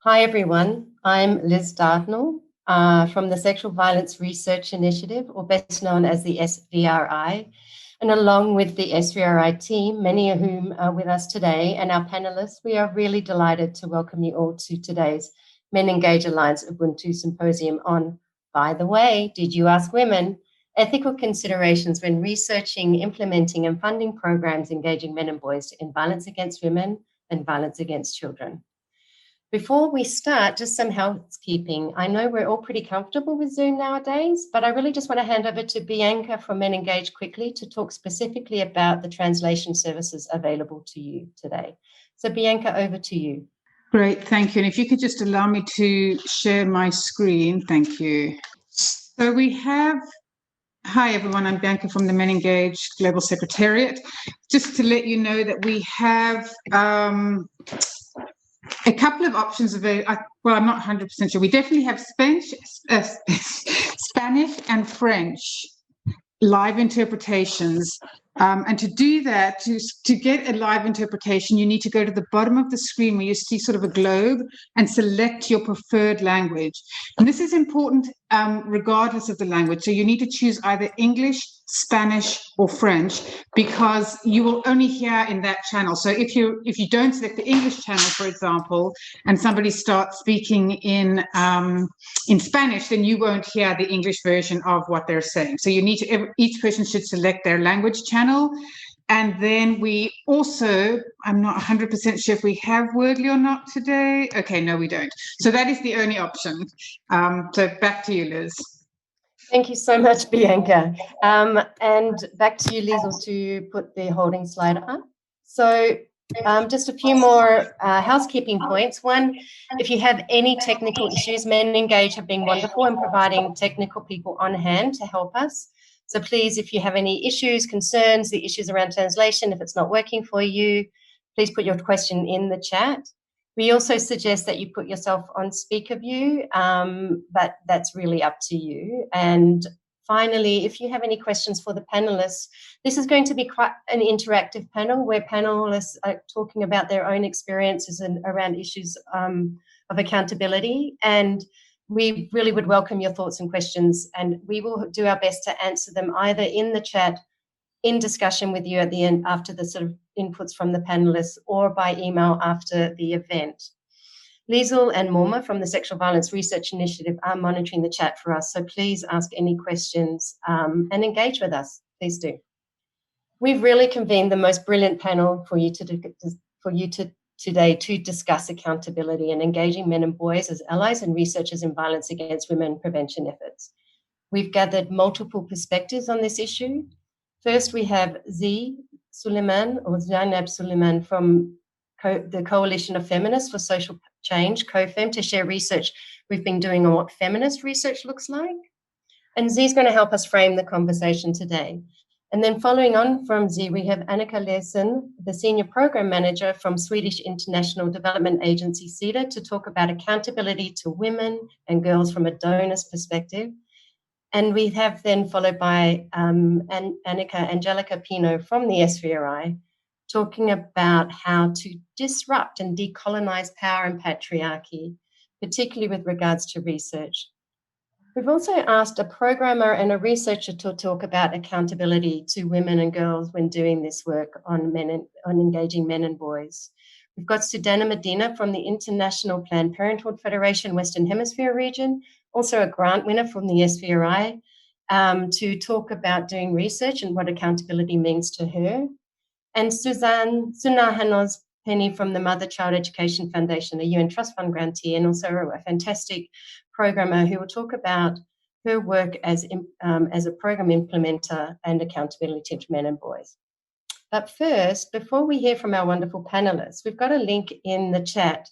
Hi, everyone. I'm Liz Dartnell from the Sexual Violence Research Initiative, or best known as the SVRI. And along with the SVRI team, many of whom are with us today, and our panelists, we are really delighted to welcome you all to today's Men Engage Alliance Ubuntu Symposium on, by the way, did you ask women? Ethical considerations when researching, implementing, and funding programs engaging men and boys in violence against women and violence against children. Before we start, just some housekeeping. I know we're all pretty comfortable with Zoom nowadays, but I really just want to hand over to Bianca from Men Engage quickly to talk specifically about the translation services available to you today. So Bianca, over to you. Great, thank you. And if you could just allow me to share my screen, thank you. So we have, hi everyone, I'm Bianca from the Men Engage Global Secretariat. Just to let you know that we have a couple of options available. Well, I'm not 100% sure. We definitely have Spanish and French live interpretations. And to do that, to get a live interpretation, you need to go to the bottom of the screen where you see sort of a globe and select your preferred language. And this is important regardless of the language. So you need to choose either English, Spanish, or French, because you will only hear in that channel. So if you don't select the English channel, for example, and somebody starts speaking in Spanish, then you won't hear the English version of what they're saying. So you need to, each person should select their language channel. And then we also, I'm not 100% sure if we have Wordly or not today. Okay, no, we don't. So that is the only option. So back to you, Liz. Thank you so much, Bianca. And back to you, Liesl, to put the holding slide up. So just a few more housekeeping points. One, if you have any technical issues, Men Engage have been wonderful in providing technical people on hand to help us. So please, if you have any issues, concerns, the issues around translation, if it's not working for you, please put your question in the chat. We also suggest that you put yourself on speaker view, but that's really up to you. And finally, if you have any questions for the panelists, this is going to be quite an interactive panel where panelists are talking about their own experiences and around issues of accountability. And we really would welcome your thoughts and questions, and we will do our best to answer them either in the chat, in discussion with you at the end after the sort of inputs from the panelists, or by email after the event. Liesl and Morma from the Sexual Violence Research Initiative are monitoring the chat for us, so please ask any questions and engage with us. Please do. We've really convened the most brilliant panel for you today to discuss accountability and engaging men and boys as allies and researchers in violence against women prevention efforts. We've gathered multiple perspectives on this issue. First, we have Zainab Suleiman from the Coalition of Feminists for Social Change, COFEM, to share research we've been doing on what feminist research looks like. And Z's going to help us frame the conversation today. And then following on from Z, we have Annika Larsson, the Senior Program Manager from Swedish International Development Agency, SIDA, to talk about accountability to women and girls from a donor's perspective. And we have then followed by Angelica Pino from the SVRI, talking about how to disrupt and decolonize power and patriarchy, particularly with regards to research. We've also asked a programmer and a researcher to talk about accountability to women and girls when doing this work on engaging men and boys. We've got Sudana Medina from the International Planned Parenthood Federation Western Hemisphere region, also a grant winner from the SVRI, to talk about doing research and what accountability means to her. And Suna Hanos Penny from the Mother Child Education Foundation, a UN Trust Fund grantee, and also a fantastic programmer who will talk about her work as a program implementer and accountability to men and boys. But first, before we hear from our wonderful panelists, we've got a link in the chat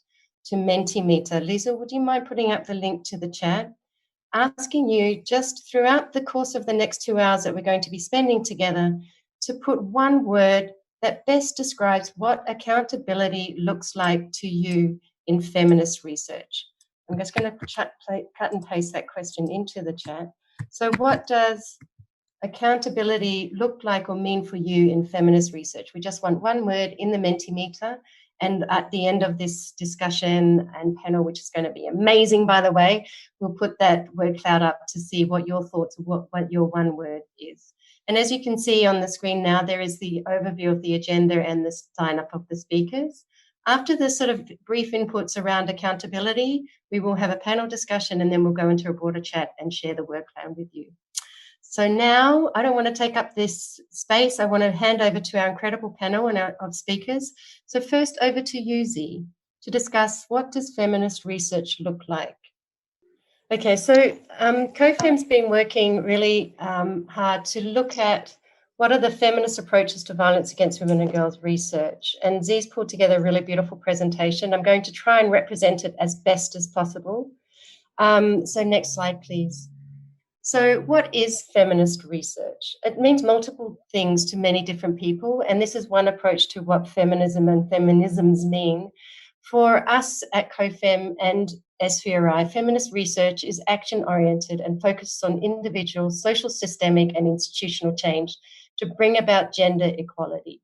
to Mentimeter. Lisa, would you mind putting up the link to the chat? Asking you just throughout the course of the next 2 hours that we're going to be spending together to put one word that best describes what accountability looks like to you in feminist research. I'm just going to cut and paste that question into the chat. So what does accountability look like or mean for you in feminist research? We just want one word in the Mentimeter, And at the end of this discussion and panel, which is going to be amazing, by the way, we'll put that word cloud up to see what your thoughts, what your one word is. And as you can see on the screen now, there is the overview of the agenda and the sign up of the speakers. After the sort of brief inputs around accountability, we will have a panel discussion, and then we'll go into a broader chat and share the work plan with you. So now I don't want to take up this space. I want to hand over to our incredible panel of speakers. So first over to you, Z, to discuss what does feminist research look like? Okay, so COFEM's been working really hard to look at what are the feminist approaches to violence against women and girls research. And Z's pulled together a really beautiful presentation. I'm going to try and represent it as best as possible. So next slide, please. So what is feminist research? It means multiple things to many different people, and this is one approach to what feminism and feminisms mean. For us at COFEM and SVRI, feminist research is action-oriented and focuses on individual, social, systemic, and institutional change to bring about gender equality.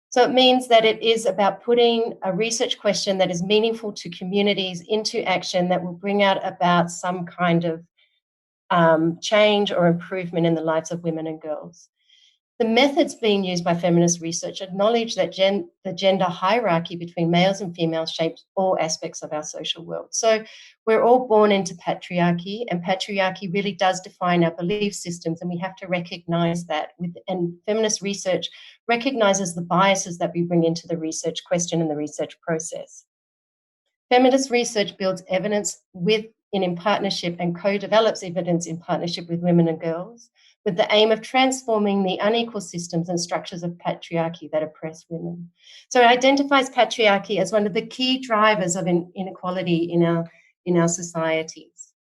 So it means that it is about putting a research question that is meaningful to communities into action that will bring out about some kind of change or improvement in the lives of women and girls. The methods being used by feminist research acknowledge that the gender hierarchy between males and females shapes all aspects of our social world. So we're all born into patriarchy, and patriarchy really does define our belief systems, and we have to recognize that. And feminist research recognizes the biases that we bring into the research question and the research process. Feminist research builds evidence in partnership and co-develops evidence in partnership with women and girls, with the aim of transforming the unequal systems and structures of patriarchy that oppress women. So it identifies patriarchy as one of the key drivers of inequality in our societies.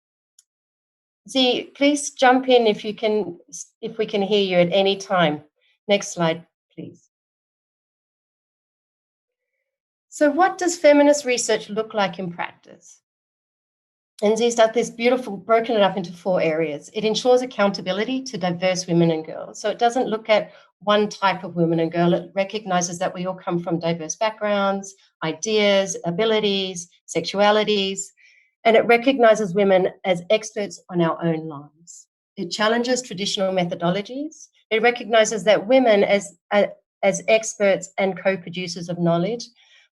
Z, please jump in if we can hear you at any time. Next slide, please. So what does feminist research look like in practice? And Z's done this beautiful, broken it up into 4 areas. It ensures accountability to diverse women and girls. So it doesn't look at one type of woman and girl. It recognizes that we all come from diverse backgrounds, ideas, abilities, sexualities, and it recognizes women as experts on our own lives. It challenges traditional methodologies. It recognizes that women as experts and co-producers of knowledge,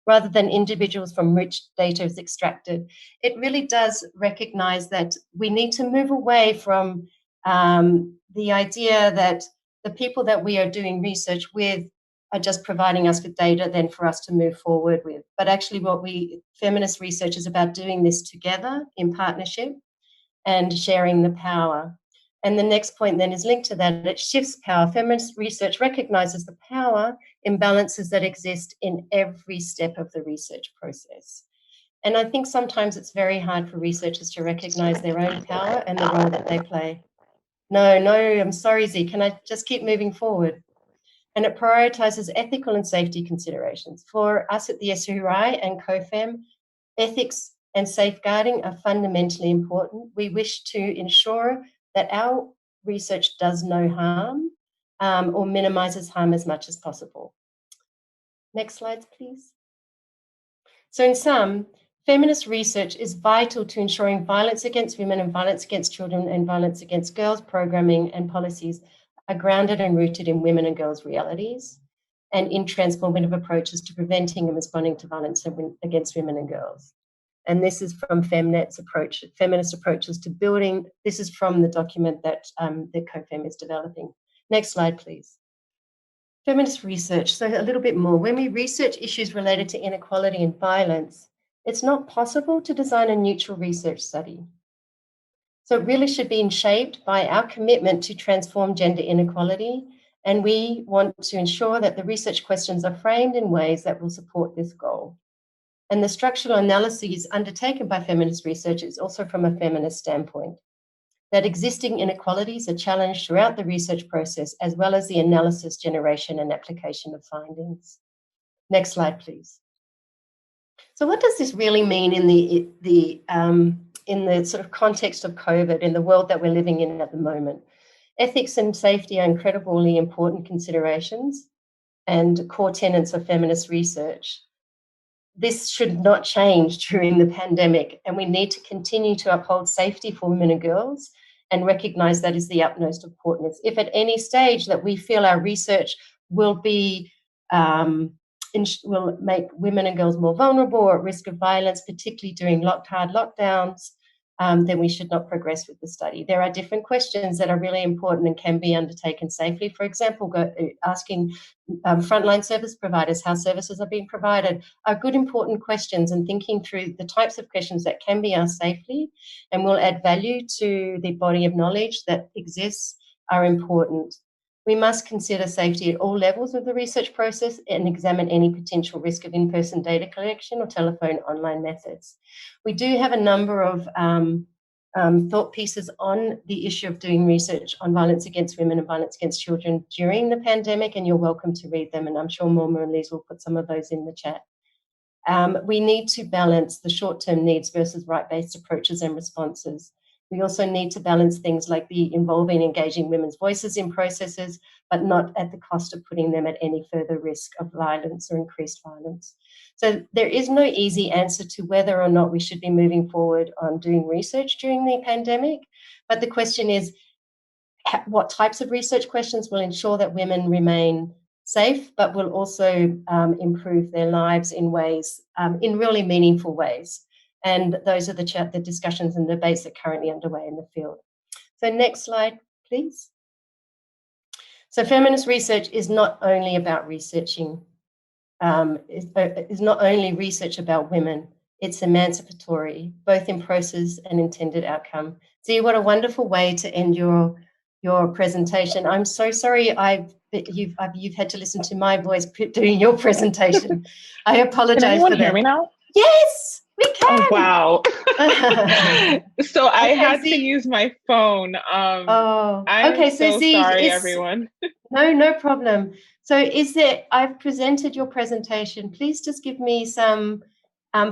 rather than individuals from which data is extracted. It really does recognize that we need to move away from the idea that the people that we are doing research with are just providing us with data then for us to move forward with. But actually feminist research is about doing this together in partnership and sharing the power. And the next point then is linked to that. It shifts power. Feminist research recognizes the power imbalances that exist in every step of the research process. And I think sometimes it's very hard for researchers to recognize their own power and the role that they play. No, I'm sorry, Z. Can I just keep moving forward? And it prioritizes ethical and safety considerations. For us at the SVRI and COFEM, ethics and safeguarding are fundamentally important. We wish to ensure that our research does no harm or minimizes harm as much as possible. Next slide, please. So in sum, feminist research is vital to ensuring violence against women and violence against children and violence against girls programming and policies are grounded and rooted in women and girls' realities and in transformative approaches to preventing and responding to violence against women and girls. And this is from FemNet's approach, feminist approaches to building. This is from the document that the COFEM is developing. Next slide, please. Feminist research, so a little bit more. When we research issues related to inequality and violence, it's not possible to design a neutral research study. So it really should be shaped by our commitment to transform gender inequality, and we want to ensure that the research questions are framed in ways that will support this goal. And the structural analyses undertaken by feminist research is also from a feminist standpoint, that existing inequalities are challenged throughout the research process, as well as the analysis, generation, and application of findings. Next slide, please. So what does this really mean in the sort of context of COVID, in the world that we're living in at the moment? Ethics and safety are incredibly important considerations and core tenets of feminist research. this should not change during the pandemic, and we need to continue to uphold safety for women and girls and recognise that is the utmost importance. If at any stage that we feel our research will be will make women and girls more vulnerable or at risk of violence, particularly during hard lockdowns, then we should not progress with the study. There are different questions that are really important and can be undertaken safely. For example, asking frontline service providers how services are being provided are good, important questions, and thinking through the types of questions that can be asked safely and will add value to the body of knowledge that exists are important. We must consider safety at all levels of the research process and examine any potential risk of in-person data collection or telephone online methods. We do have a number of thought pieces on the issue of doing research on violence against women and violence against children during the pandemic, and you're welcome to read them, and I'm sure Morma and Liz will put some of those in the chat. We need to balance the short-term needs versus right-based approaches and responses. We also need to balance things like the involving and engaging women's voices in processes, but not at the cost of putting them at any further risk of violence or increased violence. So there is no easy answer to whether or not we should be moving forward on doing research during the pandemic, but the question is, what types of research questions will ensure that women remain safe, but will also improve their lives in ways, in really meaningful ways. And those are the discussions and debates that are currently underway in the field. So next slide, please. So feminist research is not only about researching, is not only research about women, it's emancipatory, both in process and intended outcome. See, what a wonderful way to end your presentation. I'm so sorry you've had to listen to my voice doing your presentation. I apologize for that. Can anyone hear me now? Yes, we can. Oh, wow. So I had to use my phone. I'm so sorry, everyone. No problem. So I've presented your presentation. Please just give me some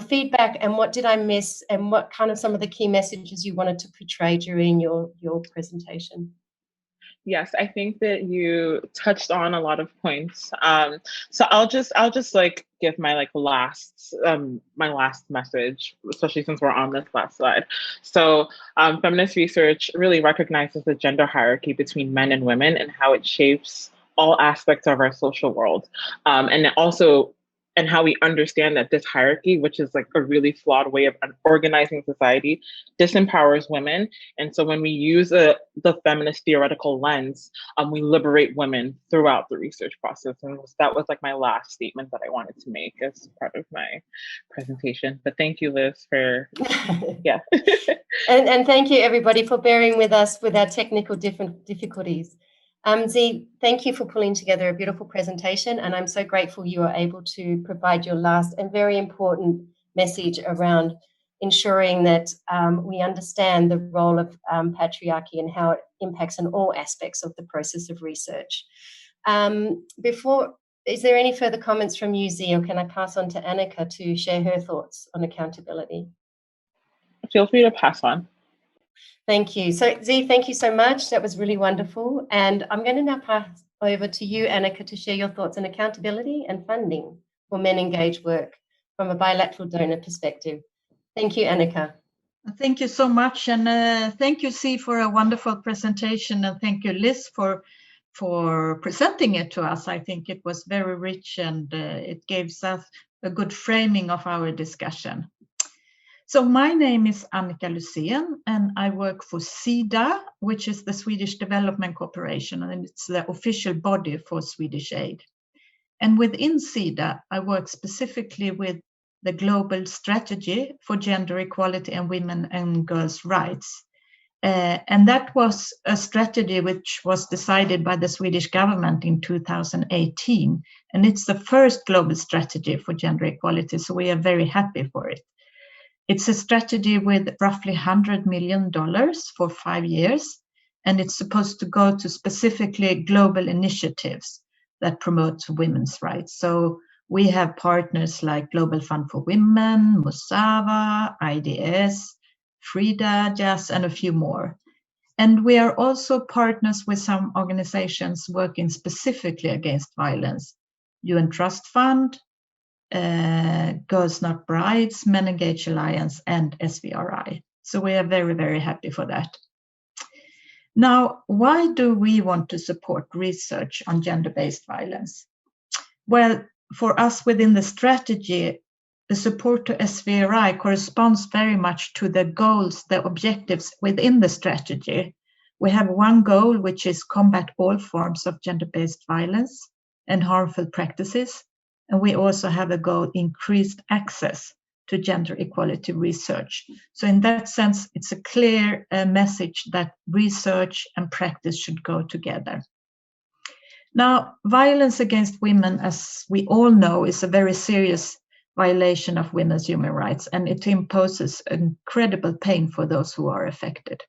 feedback and what did I miss and what kind of some of the key messages you wanted to portray during your presentation. Yes, I think that you touched on a lot of points. So I'll just like give my last message, especially since we're on this last slide. So feminist research really recognizes the gender hierarchy between men and women and how it shapes all aspects of our social world. And how we understand that this hierarchy, which is like a really flawed way of organizing society, disempowers women. And so when we use the feminist theoretical lens, we liberate women throughout the research process. And that was like my last statement that I wanted to make as part of my presentation. But thank you, Liz, for, yeah. and thank you, everybody, for bearing with us with our technical difficulties. Z, thank you for pulling together a beautiful presentation, and I'm so grateful you are able to provide your last and very important message around ensuring that we understand the role of patriarchy and how it impacts on all aspects of the process of research. Is there any further comments from you, Z, or can I pass on to Annika to share her thoughts on accountability? Feel free to pass on. Thank you. So Z, thank you so much. That was really wonderful. And I'm going to now pass over to you, Annika, to share your thoughts on accountability and funding for men engaged work from a bilateral donor perspective. Thank you, Annika. Thank you so much. And thank you, Z, for a wonderful presentation. And thank you, Liz, for presenting it to us. I think it was very rich and it gives us a good framing of our discussion. So my name is Annika Lusén, and I work for SIDA, which is the Swedish Development Corporation, and it's the official body for Swedish aid. And within SIDA, I work specifically with the global strategy for gender equality and women and girls' rights. And that was a strategy which was decided by the Swedish government in 2018. And it's the first global strategy for gender equality, so we are very happy for it. It's a strategy with roughly $100 million for 5 years, and it's supposed to go to specifically global initiatives that promote women's rights. So we have partners like Global Fund for Women, Musawa, IDS, Frida, JAS, and a few more. And we are also partners with some organizations working specifically against violence. UN Trust Fund, Girls Not Brides, Men Engage Alliance, and SVRI. So we are very, very happy for that. Now, why do we want to support research on gender-based violence? Well, for us within the strategy, the support to SVRI corresponds very much to the goals, the objectives within the strategy. We have one goal, which is combat all forms of gender-based violence and harmful practices. And we also have a goal, increased access to gender equality research. So in that sense, it's a clear message that research and practice should go together. Now, violence against women, as we all know, is a very serious violation of women's human rights, and it imposes incredible pain for those who are affected.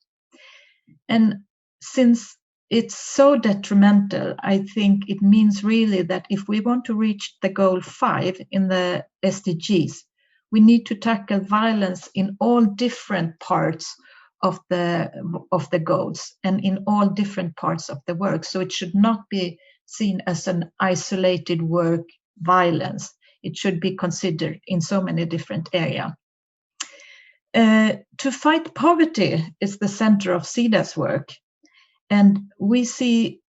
And since it's so detrimental, I think it means really that if we want to reach the goal 5 in the SDGs, we need to tackle violence in all different parts of the goals and in all different parts of the work. So it should not be seen as an isolated work violence. It should be considered in so many different areas. To fight poverty is the center of SIDA's work. And we see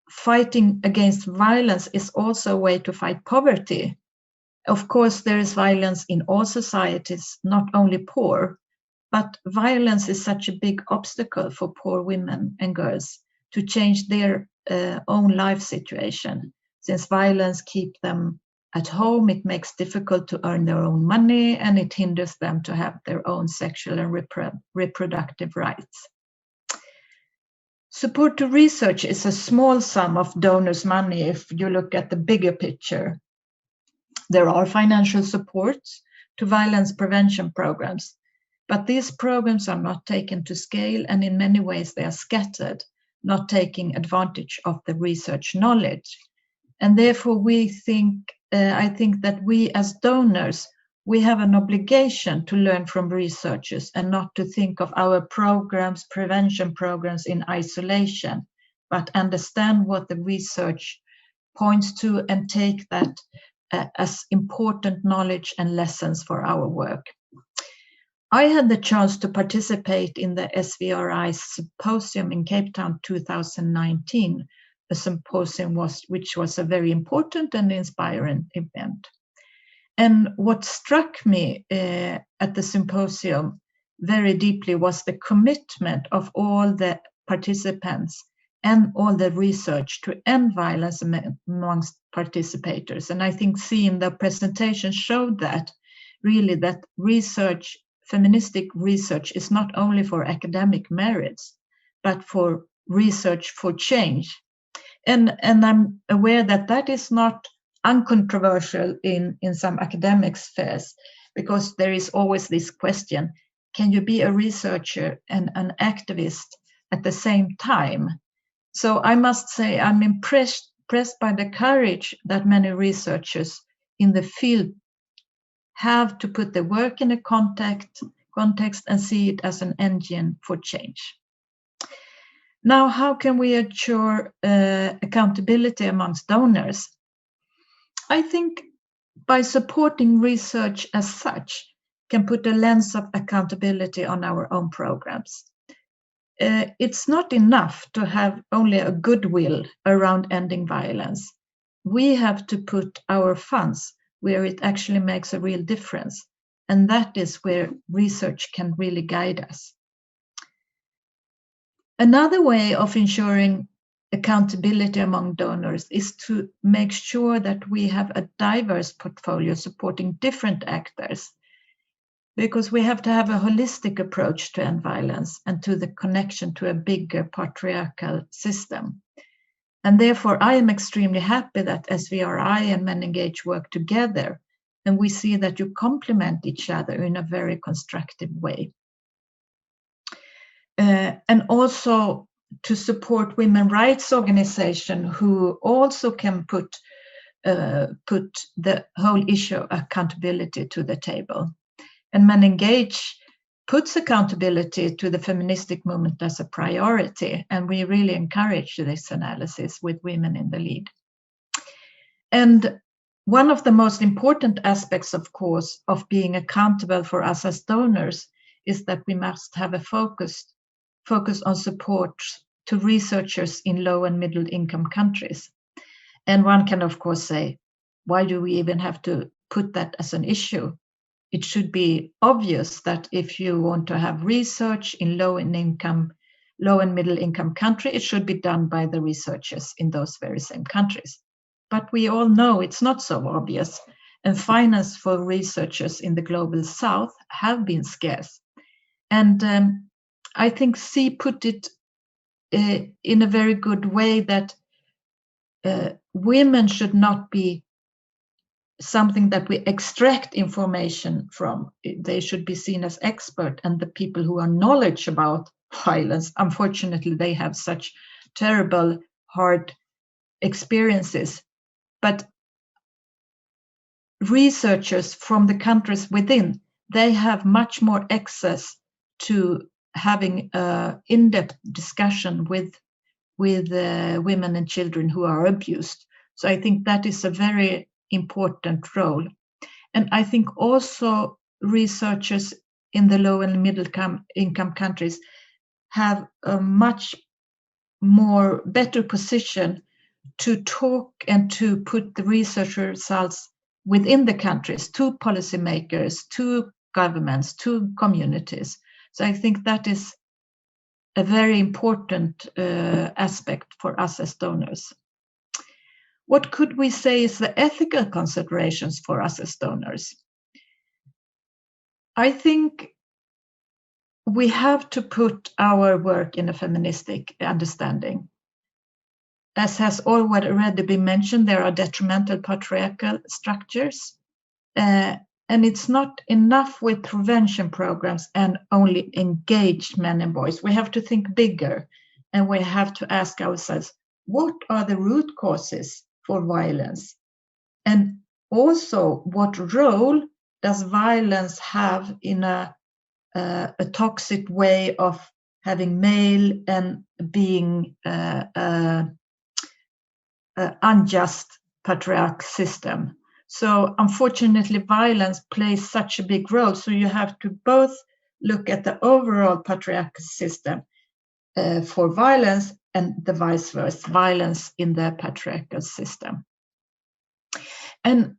fighting against violence is also a way to fight poverty. Of course, there is violence in all societies, not only poor, but violence is such a big obstacle for poor women and girls to change their own life situation. Since violence keeps them at home, it makes it difficult to earn their own money, and it hinders them to have their own sexual and reproductive rights. Support to research is a small sum of donors' money if you look at the bigger picture. There are financial supports to violence prevention programs, but these programs are not taken to scale, and in many ways they are scattered, not taking advantage of the research knowledge. And therefore I think that we as donors, we have an obligation to learn from researchers and not to think of our programs, prevention programs in isolation, but understand what the research points to and take that as important knowledge and lessons for our work. I had the chance to participate in the SVRI Symposium in Cape Town 2019, a symposium which was a very important and inspiring event. And what struck me at the symposium very deeply was the commitment of all the participants and all the research to end violence amongst participators. And I think seeing the presentation showed that really that research, feministic research, is not only for academic merits, but for research for change. And I'm aware that that is not uncontroversial in some academic spheres, because there is always this question, can you be a researcher and an activist at the same time? So I must say I'm impressed by the courage that many researchers in the field have to put their work in a context and see it as an engine for change. Now, how can we ensure accountability amongst donors? I think by supporting research as such can put a lens of accountability on our own programs. It's not enough to have only a goodwill around ending violence. We have to put our funds where it actually makes a real difference. And that is where research can really guide us. Another way of ensuring accountability among donors is to make sure that we have a diverse portfolio supporting different actors, because we have to have a holistic approach to end violence and to the connection to a bigger patriarchal system. And therefore, I am extremely happy that SVRI and Men Engage work together, and we see that you complement each other in a very constructive way. And also to support women's rights organizations who also can put the whole issue of accountability to the table. And Men Engage puts accountability to the feministic movement as a priority, and we really encourage this analysis with women in the lead. And one of the most important aspects, of course, of being accountable for us as donors is that we must have a focus on support to researchers in low and middle income countries. And one can, of course, say, why do we even have to put that as an issue? It should be obvious that if you want to have research in low and middle income country, it should be done by the researchers in those very same countries. But we all know it's not so obvious, and finance for researchers in the global south have been scarce. And I think C put it in a very good way that women should not be something that we extract information from. They should be seen as expert, and the people who are knowledge about violence, unfortunately, they have such terrible, hard experiences. But researchers from the countries within, they have much more access to having an in-depth discussion with women and children who are abused. So I think that is a very important role. And I think also researchers in the low and middle income countries have a much more better position to talk and to put the research results within the countries to policymakers, to governments, to communities. So I think that is a very important aspect for us as donors. What could we say is the ethical considerations for us as donors? I think we have to put our work in a feministic understanding. As has already been mentioned, there are detrimental patriarchal structures, and it's not enough with prevention programs and only engage men and boys. We have to think bigger, and we have to ask ourselves, what are the root causes for violence? And also, what role does violence have in a toxic way of having male and being unjust patriarch system? So unfortunately, violence plays such a big role. So you have to both look at the overall patriarchal system for violence and the vice versa, violence in the patriarchal system. And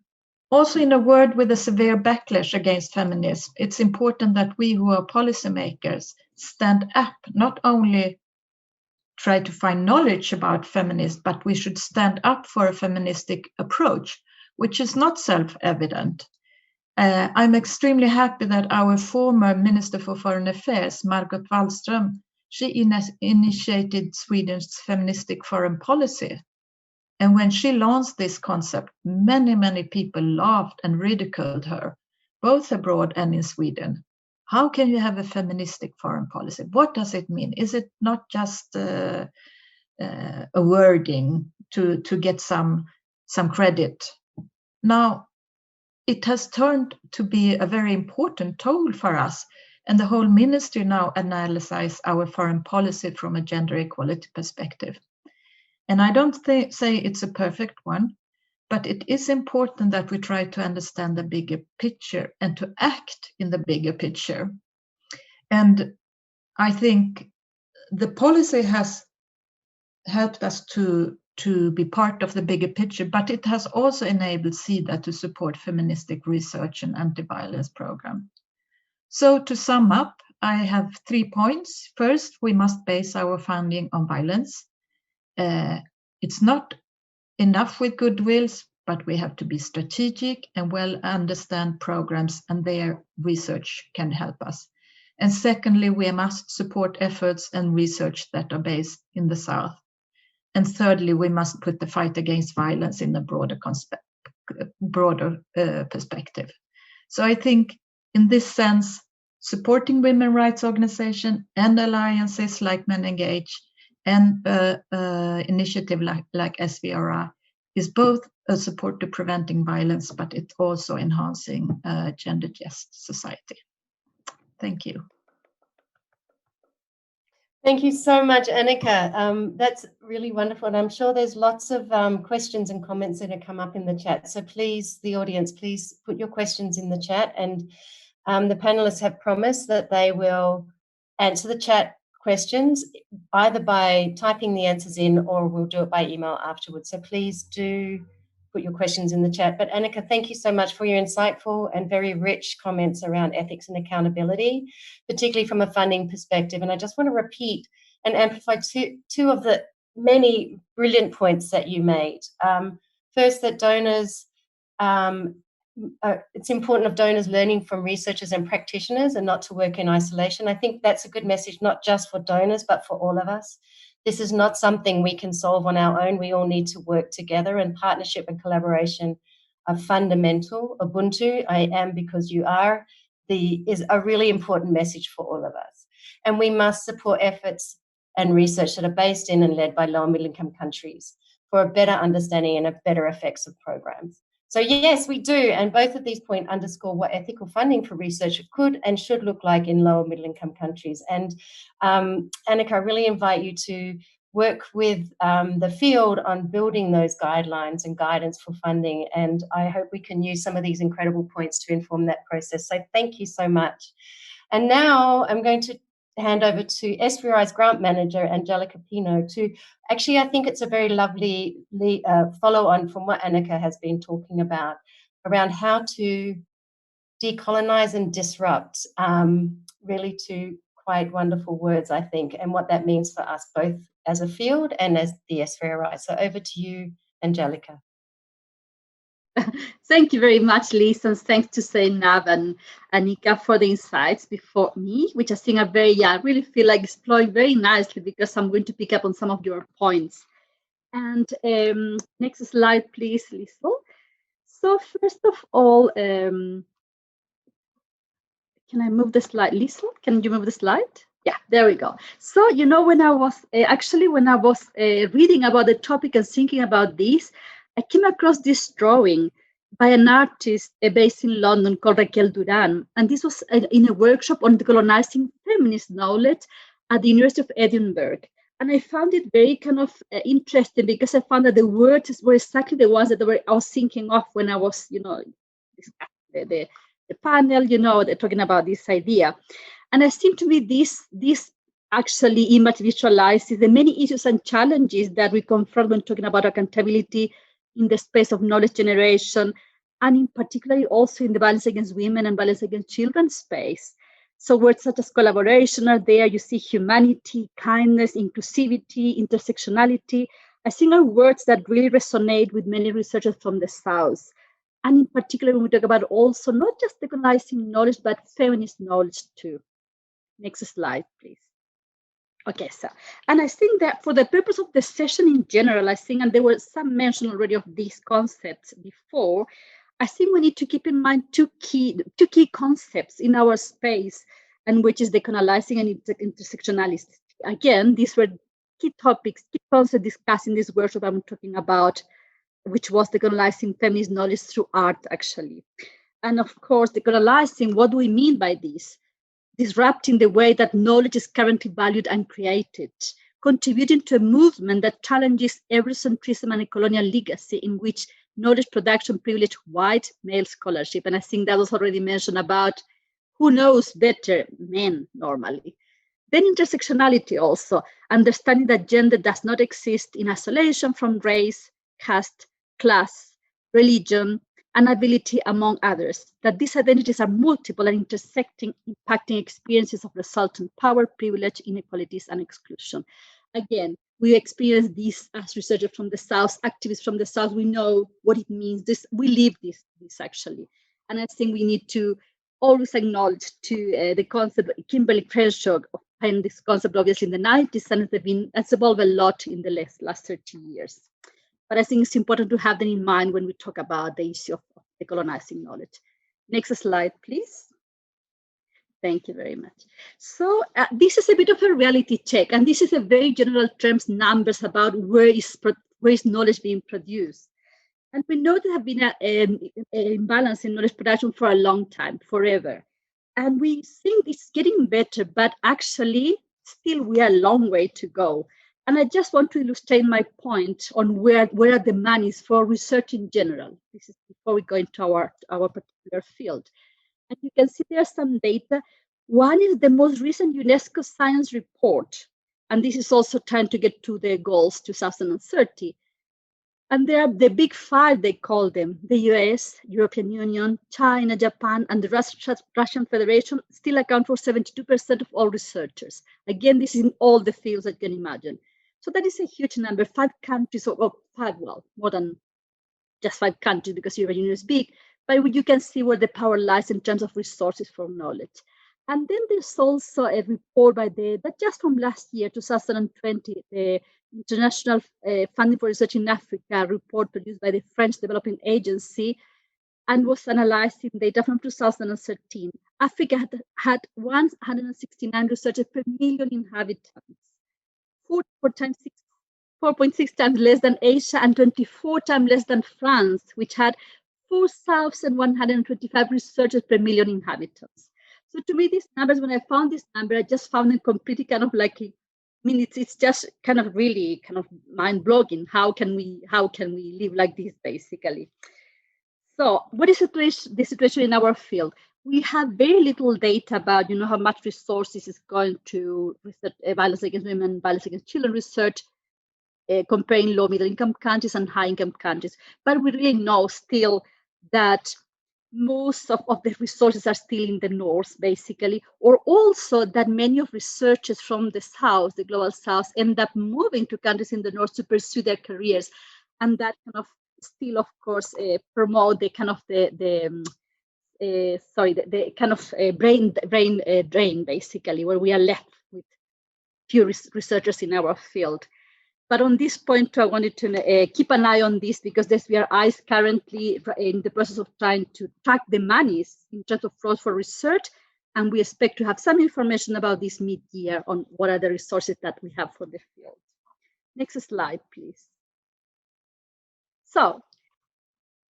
also, in a world with a severe backlash against feminism, it's important that we who are policymakers stand up, not only try to find knowledge about feminism, but we should stand up for a feministic approach, which is not self-evident. I'm extremely happy that our former Minister for Foreign Affairs, Margot Wallström, she initiated Sweden's feministic foreign policy. And when she launched this concept, many, many people laughed and ridiculed her, both abroad and in Sweden. How can you have a feministic foreign policy? What does it mean? Is it not just a wording to get some credit? Now, it has turned to be a very important tool for us, and the whole ministry now analyzes our foreign policy from a gender equality perspective. And I don't say it's a perfect one, but it is important that we try to understand the bigger picture and to act in the bigger picture. And I think the policy has helped us to be part of the bigger picture, but it has also enabled SIDA to support feministic research and anti-violence program. So to sum up, I have 3 points. First, we must base our funding on violence. It's not enough with goodwills, but we have to be strategic and well understand programs, and their research can help us. And secondly, we must support efforts and research that are based in the South. And thirdly, we must put the fight against violence in a broader perspective. So I think in this sense, supporting women's rights organizations and alliances like Men Engage and initiative like SVRI is both a support to preventing violence, but it's also enhancing a gender just society. Thank you. Thank you so much, Annika. That's really wonderful. And I'm sure there's lots of questions and comments that have come up in the chat. So please, the audience, please put your questions in the chat. And the panelists have promised that they will answer the chat questions either by typing the answers in, or we'll do it by email afterwards. So please do put your questions in the chat. But Annika, thank you so much for your insightful and very rich comments around ethics and accountability, particularly from a funding perspective. And I just want to repeat and amplify two of the many brilliant points that you made. First, that donors, it's important of donors learning from researchers and practitioners and not to work in isolation. I think that's a good message, not just for donors, but for all of us. This is not something we can solve on our own. We all need to work together, and partnership and collaboration are fundamental. Ubuntu, I am because you are, is a really important message for all of us. And we must support efforts and research that are based in and led by low and middle income countries for a better understanding and a better effects of programs. So yes, we do. And both of these points underscore what ethical funding for research could and should look like in low and middle income countries. And Annika, I really invite you to work with the field on building those guidelines and guidance for funding. And I hope we can use some of these incredible points to inform that process. So thank you so much. And now I'm going to hand over to SVRI's grant manager, Angelica Pino, to actually, I think it's a very lovely follow on from what Annika has been talking about around how to decolonize and disrupt, really two quite wonderful words, I think, and what that means for us both as a field and as the SVRI. So over to you, Angelica. Thank you very much, Liz, and thanks to Zainab and Annika for the insights before me, which I think are very, I really feel like exploring very nicely because I'm going to pick up on some of your points. And next slide, please, Liesl. So first of all, can I move the slide, Liesl? Can you move the slide? Yeah, there we go. So, you know, when I was reading about the topic and thinking about this, I came across this drawing by an artist based in London called Raquel Duran. And this was in a workshop on decolonizing feminist knowledge at the University of Edinburgh. And I found it very kind of interesting because I found that the words were exactly the ones that I was thinking of when I was, you know, the panel, you know, they're talking about this idea. And it seemed to me this actually image visualizes the many issues and challenges that we confront when talking about accountability in the space of knowledge generation, and in particular also in the violence against women and violence against children space. So words such as collaboration are there. You see humanity, kindness, inclusivity, intersectionality. I think are words that really resonate with many researchers from the South. And in particular, when we talk about also not just decolonizing knowledge, but feminist knowledge too. Next slide, please. Okay, so, and I think that for the purpose of the session in general, I think, and there was some mention already of these concepts before, I think we need to keep in mind two key concepts in our space, and which is decolonizing and intersectionality. Again, these were key topics, key concepts discussed in this workshop I'm talking about, which was decolonizing feminist knowledge through art, actually. And of course, decolonizing, what do we mean by this? Disrupting the way that knowledge is currently valued and created, contributing to a movement that challenges Eurocentrism and a colonial legacy in which knowledge production privileged white male scholarship. And I think that was already mentioned about who knows better, men normally. Then intersectionality also, understanding that gender does not exist in isolation from race, caste, class, religion, and ability, among others, that these identities are multiple and intersecting, impacting experiences of resultant power, privilege, inequalities, and exclusion. Again, we experience this as researchers from the South, activists from the South. We know what it means. We live this actually. And I think we need to always acknowledge to the concept, Kimberly Crenshaw, and this concept obviously in the 90s, and it's evolved a lot in the last 30 years. But I think it's important to have them in mind when we talk about the issue of decolonizing knowledge. Next slide, please. Thank you very much. So this is a bit of a reality check, and this is a very general terms, numbers about where is knowledge being produced. And we know there have been an imbalance in knowledge production for a long time, forever. And we think it's getting better, but actually still we are a long way to go. And I just want to illustrate my point on where are the monies for research in general. This is before we go into our particular field. And you can see there's some data. One is the most recent UNESCO science report. And this is also trying to get to the goals 2030. And there are the big five, they call them: the US, European Union, China, Japan, and the Russian Federation still account for 72% of all researchers. Again, this is in all the fields that you can imagine. So that is a huge number. 5 countries, or 5, well, more than just 5 countries because European Union is big, but you can see where the power lies in terms of resources for knowledge. And then there's also a report that just from last year, 2020, the International Funding for Research in Africa report produced by the French Development Agency, and was analyzing data from 2013. Africa had 169 researchers per million inhabitants, 4.6 times less than Asia and 24 times less than France, which had 4,125 researchers per million inhabitants. So to me, these numbers, when I found this number, I just found it completely kind of like, it's just kind of really kind of mind-blowing. How can we live like this, basically? So what is the situation in our field? We have very little data about, how much resources is going to research, violence against women, violence against children research, comparing low middle income countries and high income countries. But we really know still that most of the resources are still in the north, basically, or also that many of researchers from the south, the global south, end up moving to countries in the north to pursue their careers. And that kind of still, of course, promote the kind of the kind of brain drain, basically, where we are left with few researchers in our field. But on this point, too, I wanted to keep an eye on this, because the SVRI is currently in the process of trying to track the monies in terms of flows for research. And we expect to have some information about this mid-year on what are the resources that we have for the field. Next slide, please. So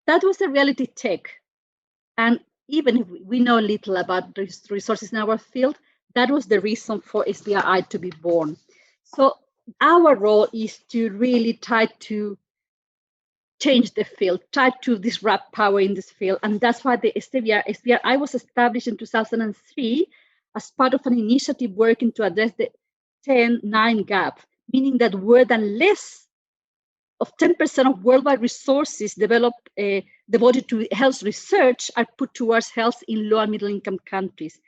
that was a reality check. And even if we know little about the resources in our field, that was the reason for SVRI to be born. So our role is to really try to change the field, try to disrupt power in this field. And that's why the SVRI was established in 2003 as part of an initiative working to address the 10-9 gap, meaning that more than less of 10% of worldwide resources devoted to health research are put towards health in low and middle income countries,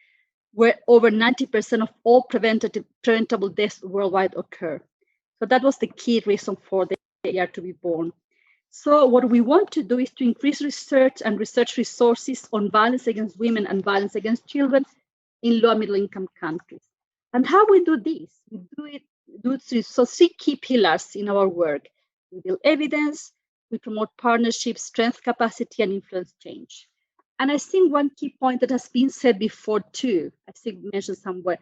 where over 90% of all preventable deaths worldwide occur. So that was the key reason for the year to be born. So what we want to do is to increase research and research resources on violence against women and violence against children in low and middle income countries. And how we do this? We do it through 3 key pillars in our work. We build evidence, we promote partnerships, strength capacity, and influence change. And I think one key point that has been said before too, I think mentioned somewhere,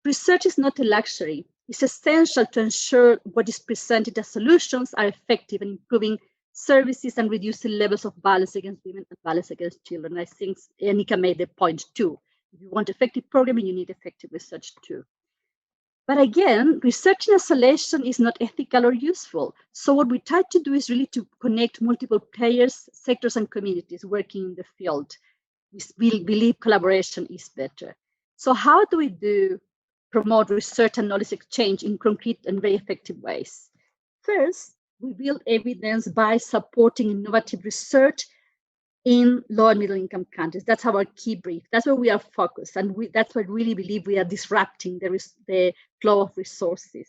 research is not a luxury. It's essential to ensure what is presented as solutions are effective in improving services and reducing levels of violence against women and violence against children. I think Annika made the point too. If you want effective programming, you need effective research too. But again, research in isolation is not ethical or useful. So what we try to do is really to connect multiple players, sectors, and communities working in the field. We believe collaboration is better. So how do we promote research and knowledge exchange in concrete and very effective ways? First, we build evidence by supporting innovative research in low and middle income countries. That's our key brief. That's where we are focused. And that's why we really believe we are disrupting the flow of resources.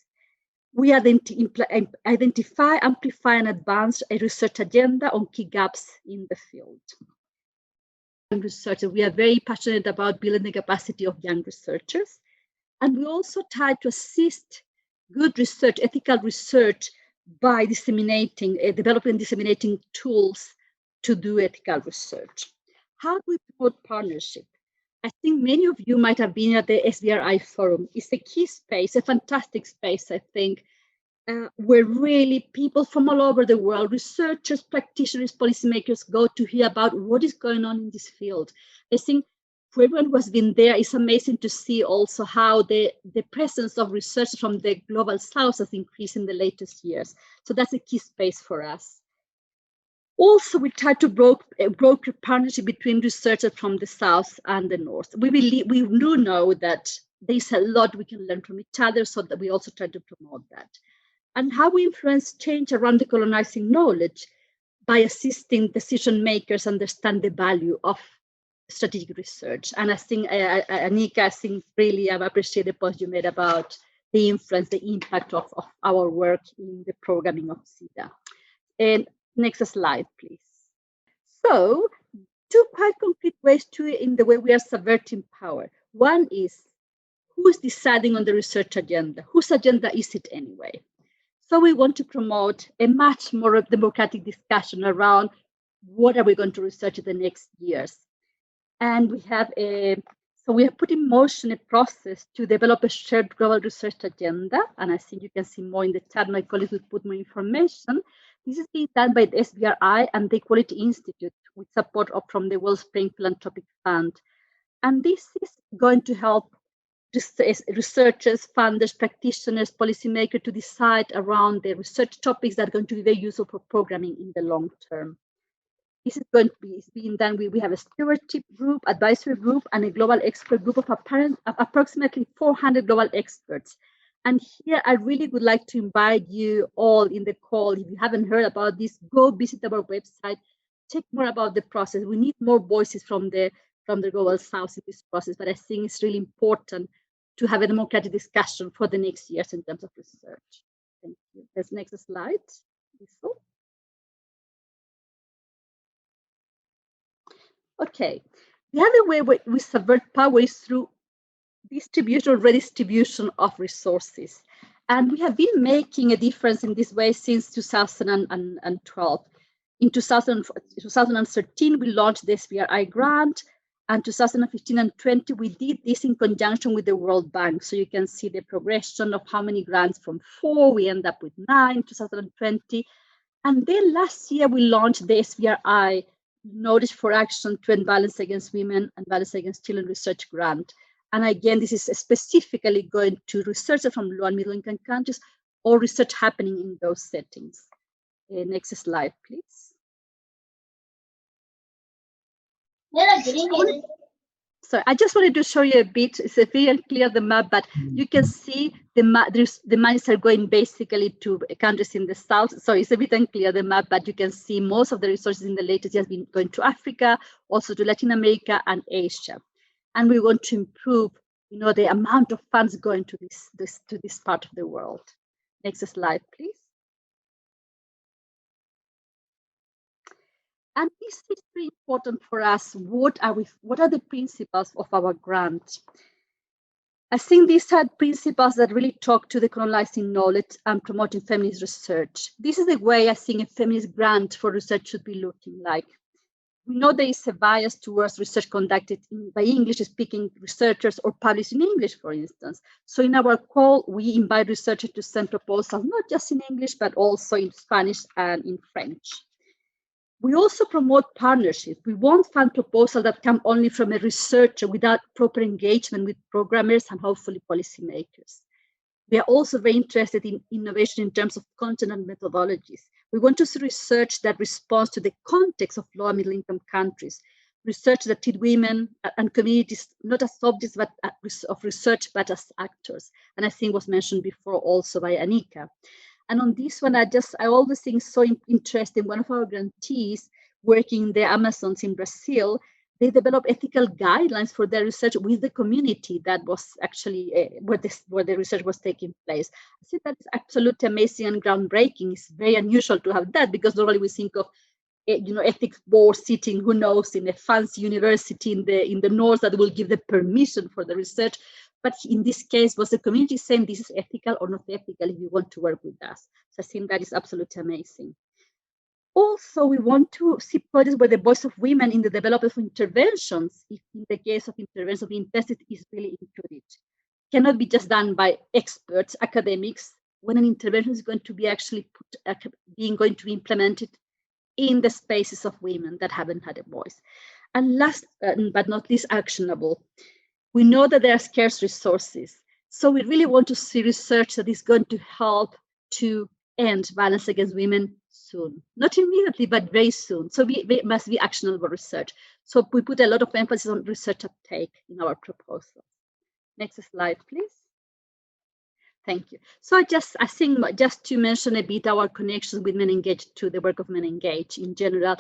We identify, amplify, and advance a research agenda on key gaps in the field. And researchers, we are very passionate about building the capacity of young researchers. And we also try to assist good research, ethical research, by developing and disseminating tools to do ethical research. How do we promote partnership? I think many of you might have been at the SVRI forum. It's a key space, a fantastic space, I think, where really people from all over the world, researchers, practitioners, policymakers, go to hear about what is going on in this field. I think for everyone who has been there, it's amazing to see also how the presence of research from the global south has increased in the latest years. So that's a key space for us. Also, we try to broker partnership between researchers from the south and the north. We do know that there's a lot we can learn from each other, so that we also try to promote that. And how we influence change around decolonizing knowledge by assisting decision makers understand the value of strategic research. And I think, Anika, really I appreciate the point you made about the influence, the impact of our work in the programming of SIDA. And next slide, please. So, two quite concrete ways in the way we are subverting power. One is, who is deciding on the research agenda? Whose agenda is it anyway? So we want to promote a much more democratic discussion around what are we going to research in the next years. And we have put in motion a process to develop a shared global research agenda. And I think you can see more in the chat. My colleagues will put more information. This is being done by the SVRI and the Equality Institute with support from the Wellspring Philanthropic Fund. And this is going to help researchers, funders, practitioners, policymakers to decide around the research topics that are going to be very useful for programming in the long term. This is going to be being done. We have a stewardship group, advisory group, and a global expert group of approximately 400 global experts. And here I really would like to invite you all in the call. If you haven't heard about this, go visit our website, check more about the process. We need more voices from the global south in this process, but I think it's really important to have a democratic discussion for the next years in terms of research. Thank you. There's next slide. Okay, the other way we subvert power is through distribution or redistribution of resources. And we have been making a difference in this way since 2012. In 2013, we launched the SVRI grant, and 2015 and 20, we did this in conjunction with the World Bank. So you can see the progression of how many grants from 4, we end up with 9, 2020. And then last year, we launched the SVRI Knowledge for Action to End Violence Against Women and Violence Against Children Research Grant. And again, this is specifically going to researchers from low and middle income countries or research happening in those settings. Next slide, please. So I just wanted to show you a bit. It's very unclear the map, but you can see the monies are going basically to countries in the south. So it's a bit unclear the map, but you can see most of the resources in the latest years have been going to Africa, also to Latin America and Asia. And we want to improve, the amount of funds going to this part of the world. Next slide, please. And this is very important for us. What are the principles of our grant? I think these are principles that really talk to the colonizing knowledge and promoting feminist research. This is the way I think a feminist grant for research should be looking like. We know there is a bias towards research conducted by English-speaking researchers or published in English, for instance. So in our call, we invite researchers to send proposals, not just in English, but also in Spanish and in French. We also promote partnerships. We won't fund proposals that come only from a researcher without proper engagement with programmers and hopefully policymakers. We are also very interested in innovation in terms of content and methodologies. We want to see research that responds to the context of low and middle income countries, research that treat women and communities not as subjects of research, but as actors. And I think was mentioned before also by Anika. And on this one, I always think so interesting. One of our grantees working in the Amazons in Brazil, they developed ethical guidelines for their research with the community that was actually where the research was taking place. I think that's absolutely amazing and groundbreaking. It's very unusual to have that because normally we think of ethics board sitting, who knows, in a fancy university in the north that will give the permission for the research. But in this case, was the community saying this is ethical or not ethical if you want to work with us? So I think that is absolutely amazing. Also, we want to see projects where the voice of women in the development of interventions, if in the case of interventions of intensity, is really included. Cannot be just done by experts, academics, when an intervention is going to be actually going to be implemented in the spaces of women that haven't had a voice. And last but not least, actionable. We know that there are scarce resources. So we really want to see research that is going to help to end violence against women soon. Not immediately, but very soon. So it must be actionable research. So we put a lot of emphasis on research uptake in our proposal. Next slide, please. Thank you. So I think just to mention a bit our connections with Men Engaged to the work of Men Engaged in general,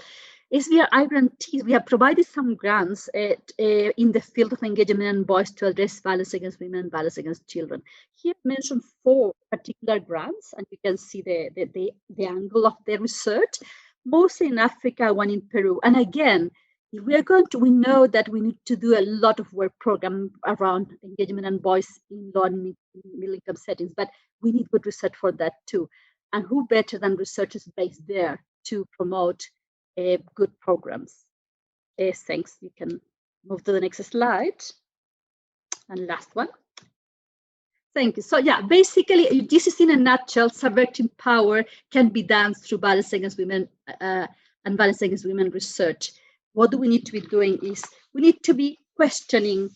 SVRI grantees, we have provided some grants in the field of engagement and voice to address violence against women and violence against children. Here I mentioned 4 particular grants, and you can see the angle of the research, mostly in Africa, one in Peru. And again, if we are we know that we need to do a lot of work program around engagement and voice in low and middle income settings, but we need good research for that too. And who better than researchers based there to promote good programs? Thanks. You can move to the next slide. And last one. Thank you. So yeah, basically, this is in a nutshell, subverting power can be done through violence against women and violence against women research. What do we need to be doing is we need to be questioning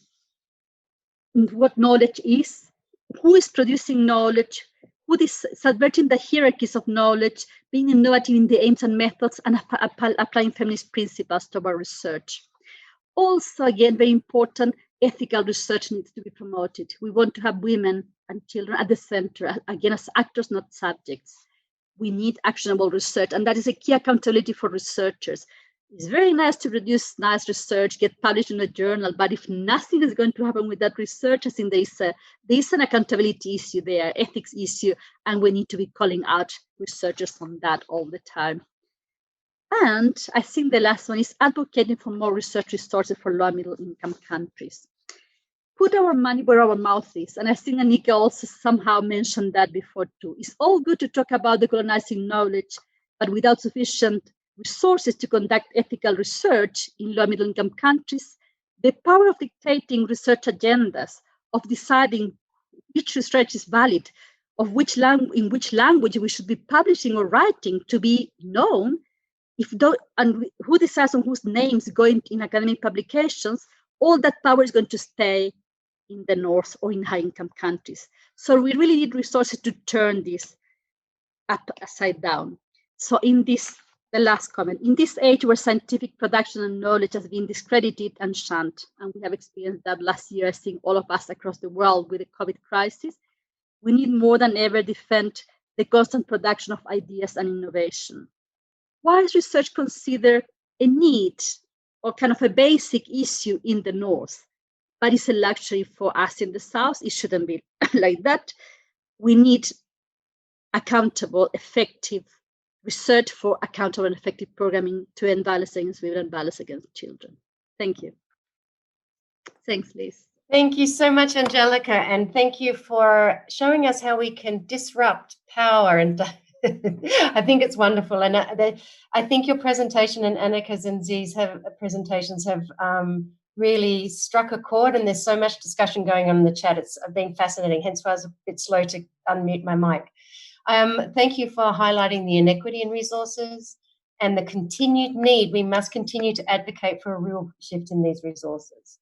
what knowledge is, who is producing knowledge, who is subverting the hierarchies of knowledge, being innovative in the aims and methods, and applying feminist principles to our research. Also, again, very important, ethical research needs to be promoted. We want to have women and children at the center, again, as actors, not subjects. We need actionable research, and that is a key accountability for researchers. It's very nice to produce nice research, get published in a journal, but if nothing is going to happen with that research, I think there is an accountability issue there, ethics issue, and we need to be calling out researchers on that all the time. And I think the last one is advocating for more research resources for low and middle income countries. Put our money where our mouth is, and I think Anika also somehow mentioned that before too. It's all good to talk about decolonizing knowledge, but without sufficient resources to conduct ethical research in low and middle income countries, the power of dictating research agendas, of deciding which research is valid, of in which language we should be publishing or writing to be known, and who decides on whose names go in academic publications, all that power is going to stay in the North or in high income countries. So we really need resources to turn this upside down. So the last comment, in this age where scientific production and knowledge has been discredited and shunned, and we have experienced that last year, I think all of us across the world with the COVID crisis, we need more than ever defend the constant production of ideas and innovation. Why is research considered a need or kind of a basic issue in the North, but it's a luxury for us in the South? It shouldn't be like that. We need accountable, effective research for accountable and effective programming to end violence against women and violence against children. Thank you. Thanks, Liz. Thank you so much, Angelica, and thank you for showing us how we can disrupt power. And I think it's wonderful. And I think your presentation and Annika's and Z's presentations have really struck a chord, and there's so much discussion going on in the chat. It's been fascinating, hence why I was a bit slow to unmute my mic. Thank you for highlighting the inequity in resources and the continued need. We must continue to advocate for a real shift in these resources.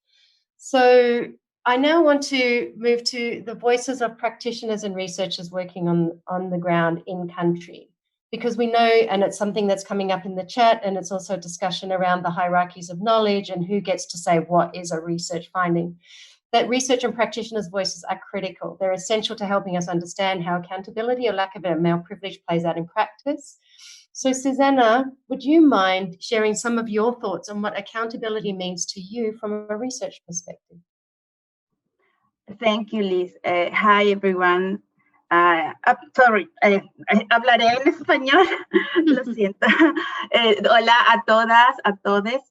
So I now want to move to the voices of practitioners and researchers working on the ground in country, because we know, and it's something that's coming up in the chat, and it's also a discussion around the hierarchies of knowledge and who gets to say what is a research finding, that research and practitioners' voices are critical. They're essential to helping us understand how accountability or lack of it, male privilege plays out in practice. So Susanna, would you mind sharing some of your thoughts on what accountability means to you from a research perspective? Thank you, Liz. Hi, everyone. Sorry, hablaré en español, lo siento. Hola a todas, a todes.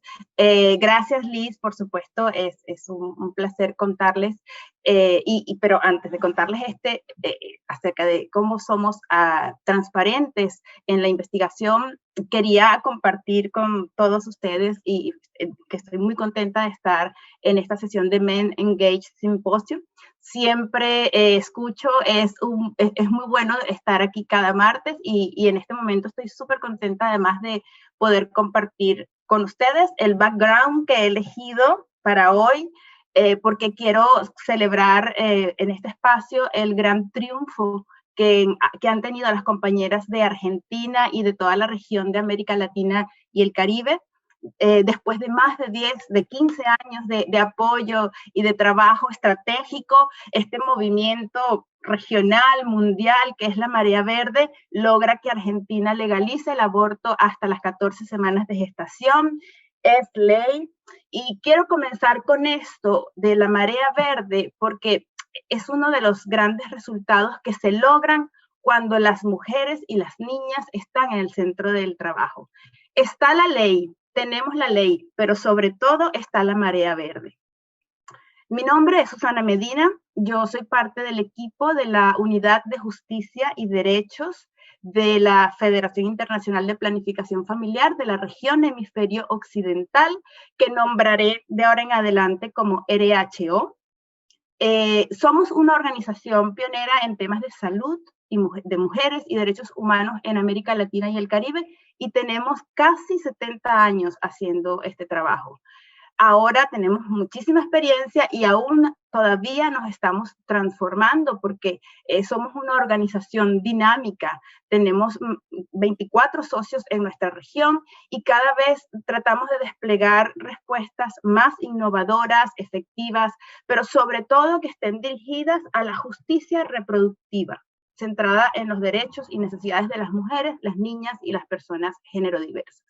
Gracias, Liz, por supuesto, es un placer contarles, pero antes de contarles acerca de cómo somos transparentes en la investigación, quería compartir con todos ustedes y que estoy muy contenta de estar en esta sesión de Men Engaged Symposium. Siempre escucho, es muy bueno estar aquí cada martes y en este momento estoy súper contenta además de poder compartir con ustedes el background que he elegido para hoy, porque quiero celebrar en este espacio el gran triunfo que han tenido las compañeras de Argentina y de toda la región de América Latina y el Caribe, después de más de 15 años de apoyo y de trabajo estratégico. Este movimiento regional, mundial, que es la Marea Verde, logra que Argentina legalice el aborto hasta las 14 semanas de gestación. Es ley. Y quiero comenzar con esto de la Marea Verde, porque es uno de los grandes resultados que se logran cuando las mujeres y las niñas están en el centro del trabajo. Está la ley, tenemos la ley, pero sobre todo está la Marea Verde. Mi nombre es Susana Medina, yo soy parte del equipo de la Unidad de Justicia y Derechos de la Federación Internacional de Planificación Familiar de la región Hemisferio Occidental, que nombraré de ahora en adelante como RHO. Somos una organización pionera en temas de salud y de mujeres y derechos humanos en América Latina y el Caribe, y tenemos casi 70 años haciendo este trabajo. Ahora tenemos muchísima experiencia y aún todavía nos estamos transformando porque somos una organización dinámica. Tenemos 24 socios en nuestra región y cada vez tratamos de desplegar respuestas más innovadoras, efectivas, pero sobre todo que estén dirigidas a la justicia reproductiva, centrada en los derechos y necesidades de las mujeres, las niñas y las personas género-diversas.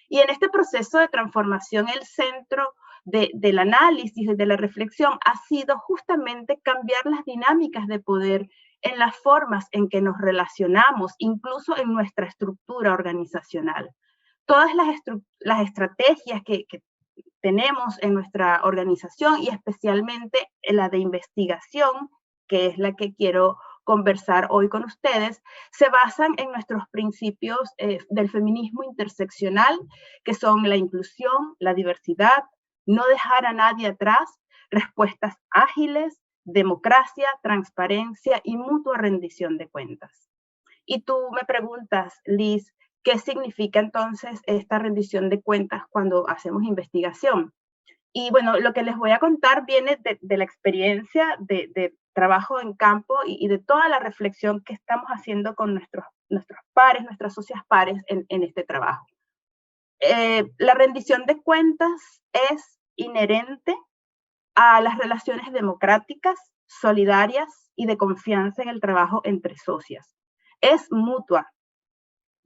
Y en este proceso de transformación, el centro del análisis, de la reflexión, ha sido justamente cambiar las dinámicas de poder en las formas en que nos relacionamos, incluso en nuestra estructura organizacional. Todas las estrategias que tenemos en nuestra organización, y especialmente la de investigación, que es la que quiero conversar hoy con ustedes, se basan en nuestros principios del feminismo interseccional, que son la inclusión, la diversidad, no dejar a nadie atrás, respuestas ágiles, democracia, transparencia y mutua rendición de cuentas. Y tú me preguntas, Liz, ¿qué significa entonces esta rendición de cuentas cuando hacemos investigación? Y bueno, lo que les voy a contar viene de la experiencia de trabajo en campo y de toda la reflexión que estamos haciendo con nuestros pares, nuestras socias pares en este trabajo. La rendición de cuentas es inherente a las relaciones democráticas, solidarias y de confianza en el trabajo entre socias. Es mutua,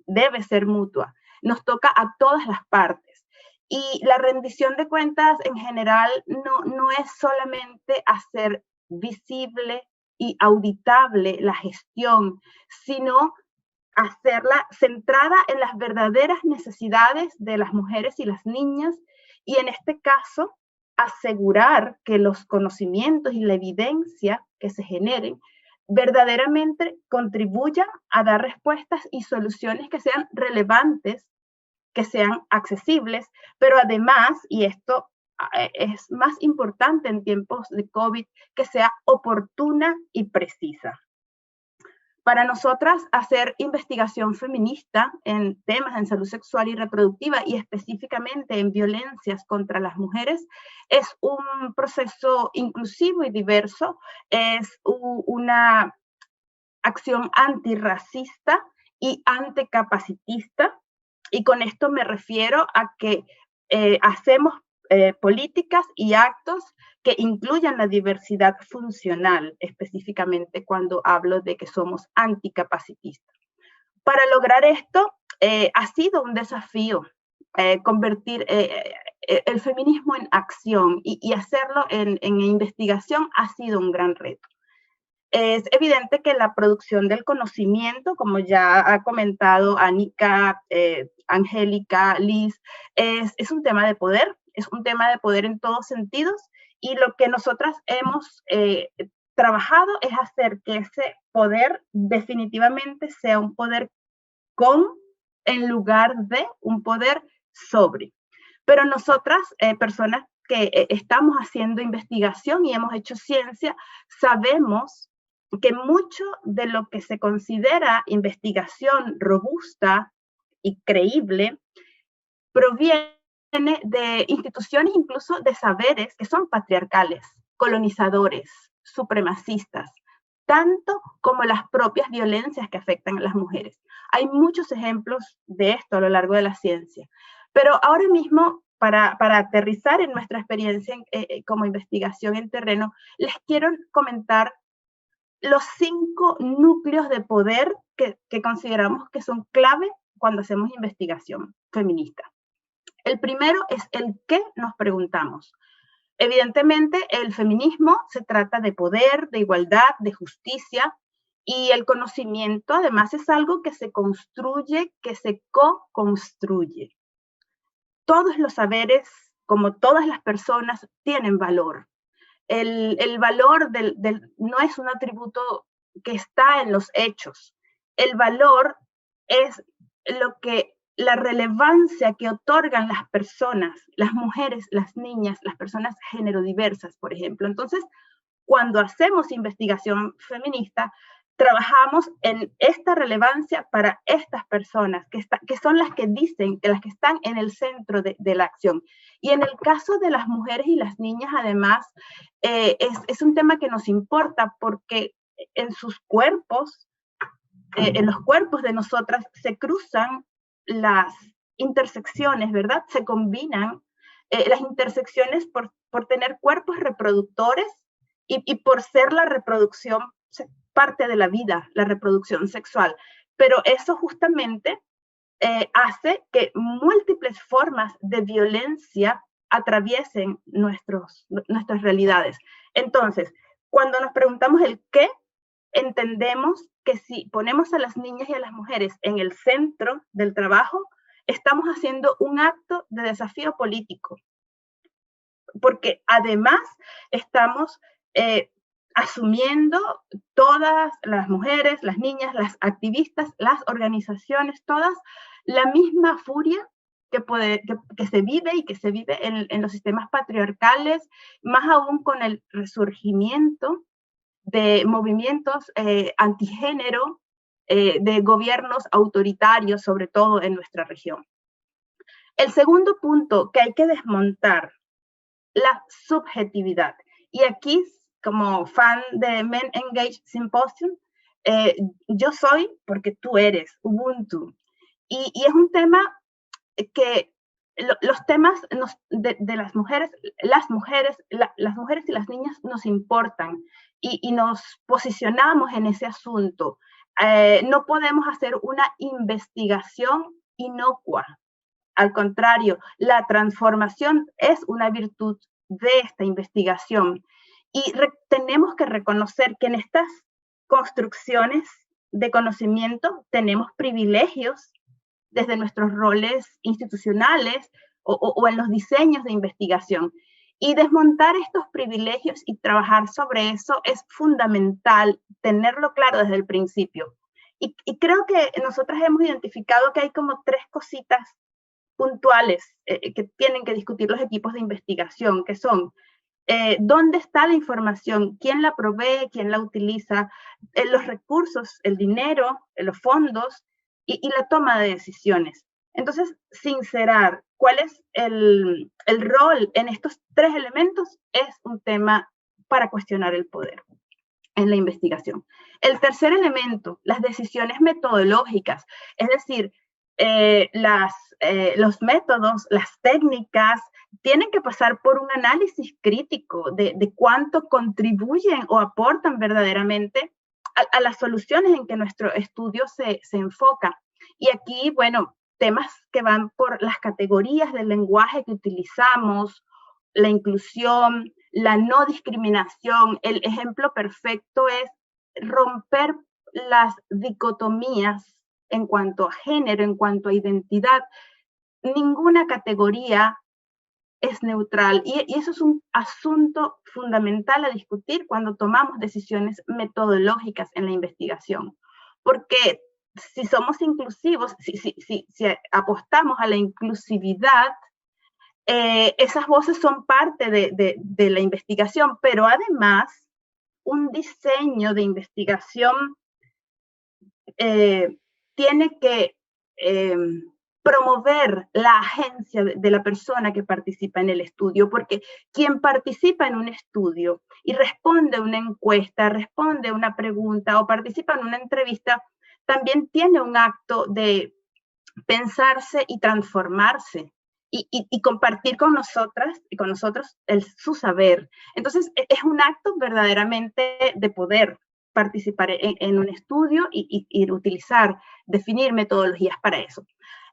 debe ser mutua, nos toca a todas las partes. Y la rendición de cuentas en general no es solamente hacer visible y auditable la gestión, sino hacerla centrada en las verdaderas necesidades de las mujeres y las niñas, y en este caso asegurar que los conocimientos y la evidencia que se generen verdaderamente contribuyan a dar respuestas y soluciones que sean relevantes, que sean accesibles, pero además, y esto es más importante en tiempos de COVID, que sea oportuna y precisa. Para nosotras, hacer investigación feminista en temas en salud sexual y reproductiva y específicamente en violencias contra las mujeres es un proceso inclusivo y diverso, es una acción antirracista y anticapacitista. Y con esto me refiero a que hacemos políticas y actos que incluyan la diversidad funcional, específicamente cuando hablo de que somos anticapacitistas. Para lograr esto, ha sido un desafío convertir el feminismo en acción y hacerlo en investigación ha sido un gran reto. Es evidente que la producción del conocimiento, como ya ha comentado Anika, Angélica, Liz, es un tema de poder, es un tema de poder en todos sentidos, y lo que nosotras hemos trabajado es hacer que ese poder definitivamente sea un poder en lugar de un poder sobre. Pero nosotras, personas que estamos haciendo investigación y hemos hecho ciencia, sabemos que mucho de lo que se considera investigación robusta y creíble proviene de instituciones, incluso de saberes que son patriarcales, colonizadores, supremacistas, tanto como las propias violencias que afectan a las mujeres. Hay muchos ejemplos de esto a lo largo de la ciencia. Pero ahora mismo, para aterrizar en nuestra experiencia como investigación en terreno, les quiero comentar los 5 núcleos de poder que consideramos que son clave cuando hacemos investigación feminista. El primero es el qué nos preguntamos. Evidentemente, el feminismo se trata de poder, de igualdad, de justicia, y el conocimiento, además, es algo que se construye, que se co-construye. Todos los saberes, como todas las personas, tienen valor. El valor no es un atributo que está en los hechos. El valor es la relevancia que otorgan las personas, las mujeres, las niñas, las personas género-diversas, por ejemplo. Entonces, cuando hacemos investigación feminista, trabajamos en esta relevancia para estas personas, que son las que dicen, que las que están en el centro de la acción. Y en el caso de las mujeres y las niñas, además, es un tema que nos importa porque en sus cuerpos, en los cuerpos de nosotras, se cruzan las intersecciones, ¿verdad? Se combinan las intersecciones por tener cuerpos reproductores y por ser la reproducción parte de la vida, la reproducción sexual. Pero eso justamente hace que múltiples formas de violencia atraviesen nuestras realidades. Entonces, cuando nos preguntamos el qué, entendemos que si ponemos a las niñas y a las mujeres en el centro del trabajo, estamos haciendo un acto de desafío político. Porque además estamos asumiendo todas las mujeres, las niñas, las activistas, las organizaciones, todas la misma furia que se vive y que se vive en los sistemas patriarcales, más aún con el resurgimiento de movimientos antigénero, de gobiernos autoritarios, sobre todo en nuestra región. El segundo punto que hay que desmontar, la subjetividad. Y aquí, como fan de Men Engage Symposium, yo soy porque tú eres, Ubuntu. Y es un tema que los temas de las mujeres y las niñas nos importan y nos posicionamos en ese asunto. No podemos hacer una investigación inocua. Al contrario, la transformación es una virtud de esta investigación. Y tenemos que reconocer que en estas construcciones de conocimiento tenemos privilegios desde nuestros roles institucionales o en los diseños de investigación. Y desmontar estos privilegios y trabajar sobre eso es fundamental, tenerlo claro desde el principio. Y creo que nosotras hemos identificado que hay como 3 cositas puntuales que tienen que discutir los equipos de investigación, que son dónde está la información, quién la provee, quién la utiliza, los recursos, el dinero, los fondos y la toma de decisiones. Entonces, sincerar cuál es el rol en estos 3 elementos es un tema para cuestionar el poder en la investigación. El tercer elemento, las decisiones metodológicas, es decir, los métodos, las técnicas, tienen que pasar por un análisis crítico de cuánto contribuyen o aportan verdaderamente a las soluciones en que nuestro estudio se enfoca. Y aquí, bueno, temas que van por las categorías del lenguaje que utilizamos, la inclusión, la no discriminación. El ejemplo perfecto es romper las dicotomías en cuanto a género, en cuanto a identidad. Ninguna categoría es neutral y eso es un asunto fundamental a discutir cuando tomamos decisiones metodológicas en la investigación. Porque si somos inclusivos, si apostamos a la inclusividad, esas voces son parte de la investigación, pero además un diseño de investigación tiene que promover la agencia de la persona que participa en el estudio, porque quien participa en un estudio y responde a una encuesta, responde a una pregunta o participa en una entrevista, también tiene un acto de pensarse y transformarse y compartir con nosotras y con nosotros su saber. Entonces, es un acto verdaderamente de poder participar en un estudio y utilizar, definir metodologías para eso.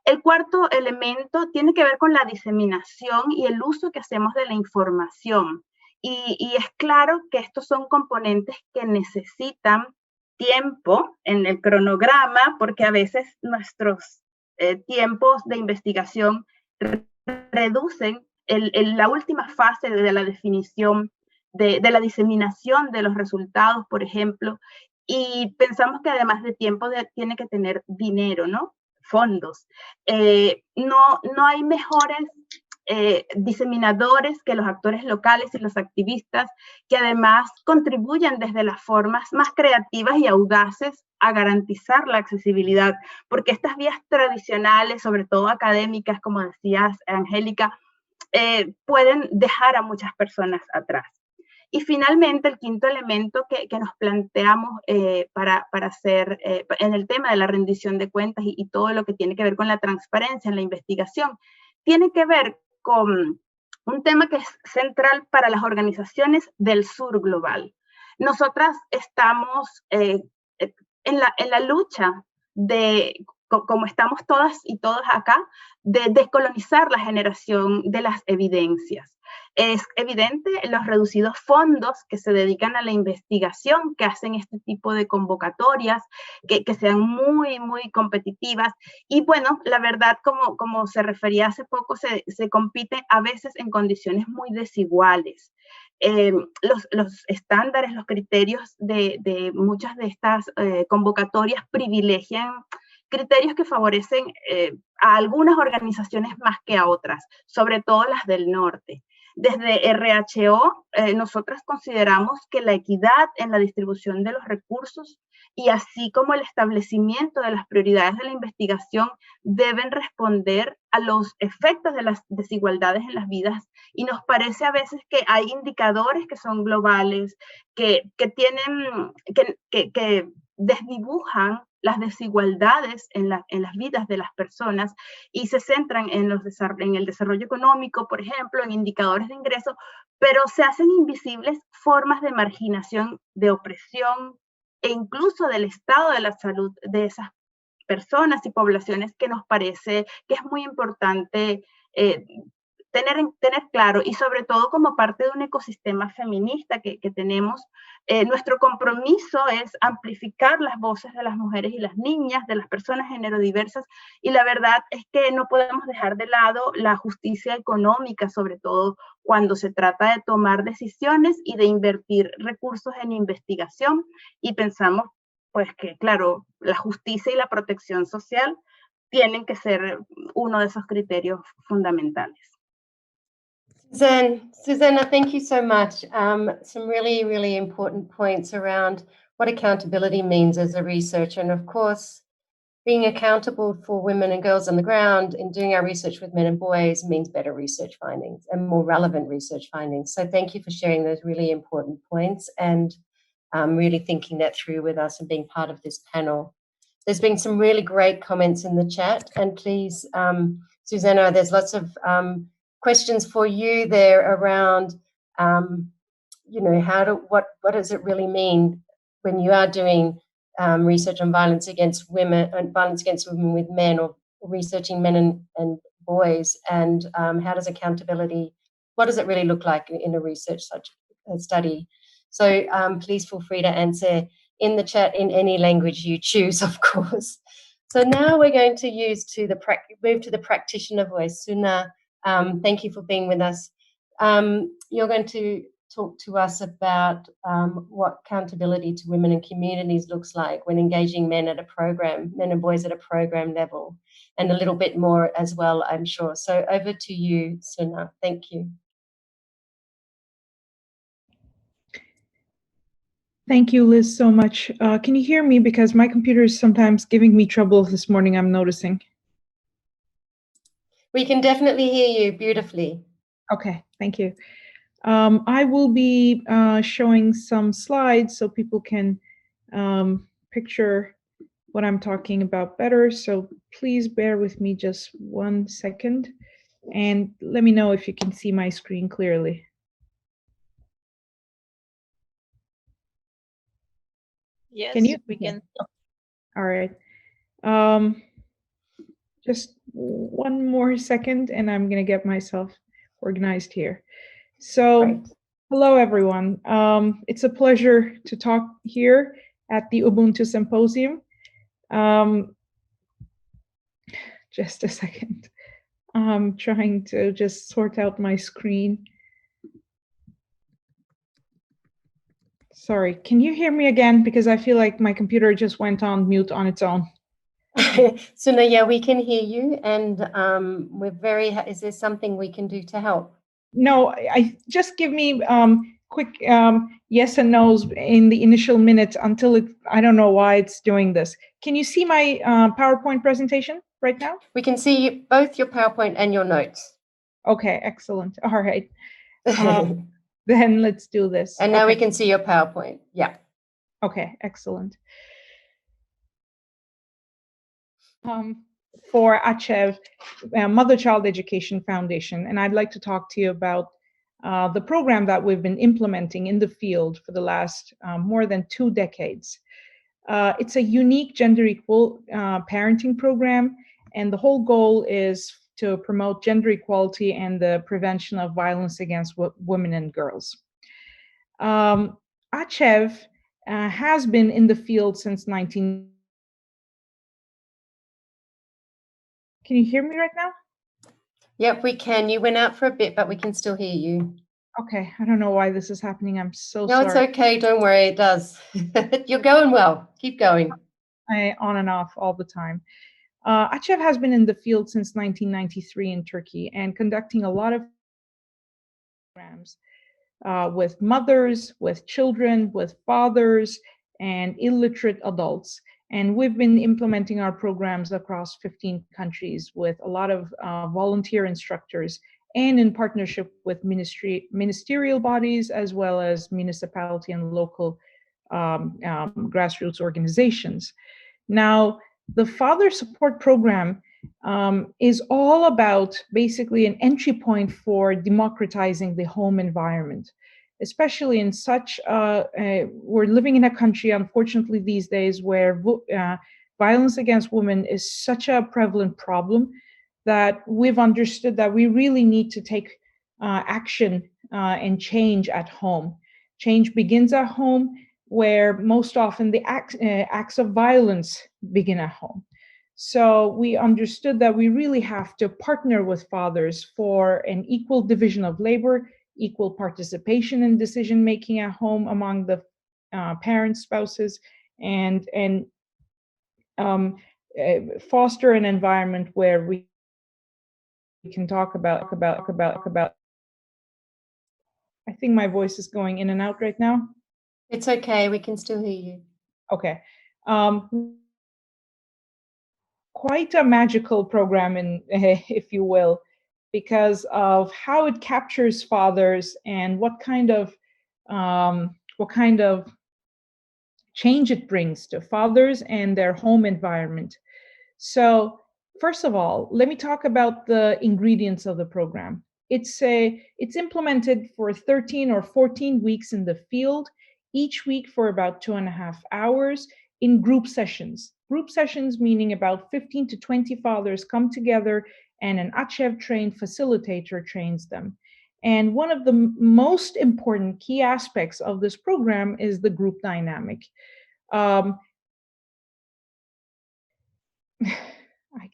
El cuarto elemento tiene que ver con la diseminación y el uso que hacemos de la información. Y es claro que estos son componentes que necesitan tiempo en el cronograma, porque a veces nuestros tiempos de investigación reducen la última fase de la definición, de la diseminación de los resultados, por ejemplo, y pensamos que además de tiempo tiene que tener dinero, ¿no? Fondos. No hay mejores diseminadores que los actores locales y los activistas, que además contribuyen desde las formas más creativas y audaces a garantizar la accesibilidad, porque estas vías tradicionales, sobre todo académicas, como decías, Angélica, pueden dejar a muchas personas atrás. Y finalmente, el quinto elemento que nos planteamos para hacer en el tema de la rendición de cuentas y todo lo que tiene que ver con la transparencia en la investigación, tiene que ver con un tema que es central para las organizaciones del sur global. Nosotras estamos en la lucha de, como estamos todas y todos acá, de descolonizar la generación de las evidencias. Es evidente los reducidos fondos que se dedican a la investigación, que hacen este tipo de convocatorias, que sean muy, muy competitivas. Y bueno, la verdad, como se refería hace poco, se compite a veces en condiciones muy desiguales. Los estándares, los criterios de muchas de estas convocatorias privilegian criterios que favorecen a algunas organizaciones más que a otras, sobre todo las del norte. Desde RHO, nosotras consideramos que la equidad en la distribución de los recursos y así como el establecimiento de las prioridades de la investigación deben responder a los efectos de las desigualdades en las vidas. Y nos parece a veces que hay indicadores que son globales, que desdibujan las desigualdades en las vidas de las personas y se centran en el desarrollo económico, por ejemplo, en indicadores de ingreso, pero se hacen invisibles formas de marginación, de opresión e incluso del estado de la salud de esas personas y poblaciones, que nos parece que es muy importante tener claro, y sobre todo como parte de un ecosistema feminista que tenemos. Nuestro compromiso es amplificar las voces de las mujeres y las niñas, de las personas género-diversas, y la verdad es que no podemos dejar de lado la justicia económica, sobre todo cuando se trata de tomar decisiones y de invertir recursos en investigación, y pensamos pues que, claro, la justicia y la protección social tienen que ser uno de esos criterios fundamentales. Susanna, thank you so much. Some really, really important points around what accountability means as a researcher. And of course, being accountable for women and girls on the ground in doing our research with men and boys means better research findings and more relevant research findings. So thank you for sharing those really important points and really thinking that through with us and being part of this panel. There's been some really great comments in the chat, and please, Susanna, there's lots of questions for you there around, you know, what does it really mean when you are doing research on violence against women with men, or researching men and boys, and how does accountability, what does it really look like in a research such a study? So please feel free to answer in the chat in any language you choose, of course. So now we're going to move to the practitioner voice. Suna, thank you for being with us. You're going to talk to us about what accountability to women and communities looks like when engaging men and boys at a program level, and a little bit more as well, I'm sure. So over to you, Suna. Thank you. Thank you, Liz, so much. Can you hear me? Because my computer is sometimes giving me trouble this morning, I'm noticing. We can definitely hear you beautifully. Okay, thank you. I will be showing some slides so people can picture what I'm talking about better. So please bear with me just 1 second and let me know if you can see my screen clearly. Yes, Can you? we can. All right. Just 1 more second and I'm going to get myself organized here. So, Great. hello everyone. It's a pleasure to talk here at the Ubuntu Symposium. Just a second. I'm trying to just sort out my screen. Sorry, can you hear me again? Because I feel like my computer just went on mute on its own. So no, yeah, we can hear you, and we're very. Is there something we can do to help? No, I just give me quick yes and no's in the initial minutes until it. I don't know why it's doing this. Can you see my PowerPoint presentation right now? We can see both your PowerPoint and your notes. Okay, excellent. All right. Then let's do this. And now okay. we can see your PowerPoint. Yeah. Okay, excellent. For ACHEV, Mother Child Education Foundation, and I'd like to talk to you about the program that we've been implementing in the field for the last more than 2 decades. It's a unique gender equal parenting program, and the whole goal is to promote gender equality and the prevention of violence against women and girls. ACHEV has been in the field since 19. Can you hear me right now? Yep, we can. You went out for a bit, but we can still hear you. Okay, I don't know why this is happening. I'm so No, sorry. it's okay. Don't worry. It does. You're going well. Keep going. On and off all the time. ACHEV has been in the field since 1993 in Turkey and conducting a lot of programs with mothers, with children, with fathers, and illiterate adults. And we've been implementing our programs across 15 countries with a lot of volunteer instructors and in partnership with ministerial bodies as well as municipality and local grassroots organizations. Now, the Father Support Program is all about basically an entry point for democratizing the home environment, especially in such, we're living in a country, unfortunately, these days where violence against women is such a prevalent problem that we've understood that we really need to take action and change at home. Change begins at home, where most often the acts of violence begin at home. So we understood that we really have to partner with fathers for an equal division of labor, equal participation in decision-making at home among the parents, spouses, and foster an environment where we can talk about. I think my voice is going in and out right now. It's okay. We can still hear you. Okay. Quite a magical program, if you will, because of how it captures fathers and what kind of change it brings to fathers and their home environment. So first of all, let me talk about the ingredients of the program. It's implemented for 13 or 14 weeks in the field, each week for about 2.5 hours in group sessions. Group sessions meaning about 15 to 20 fathers come together and an ACHEV trained facilitator trains them. And one of the most important key aspects of this program is the group dynamic. I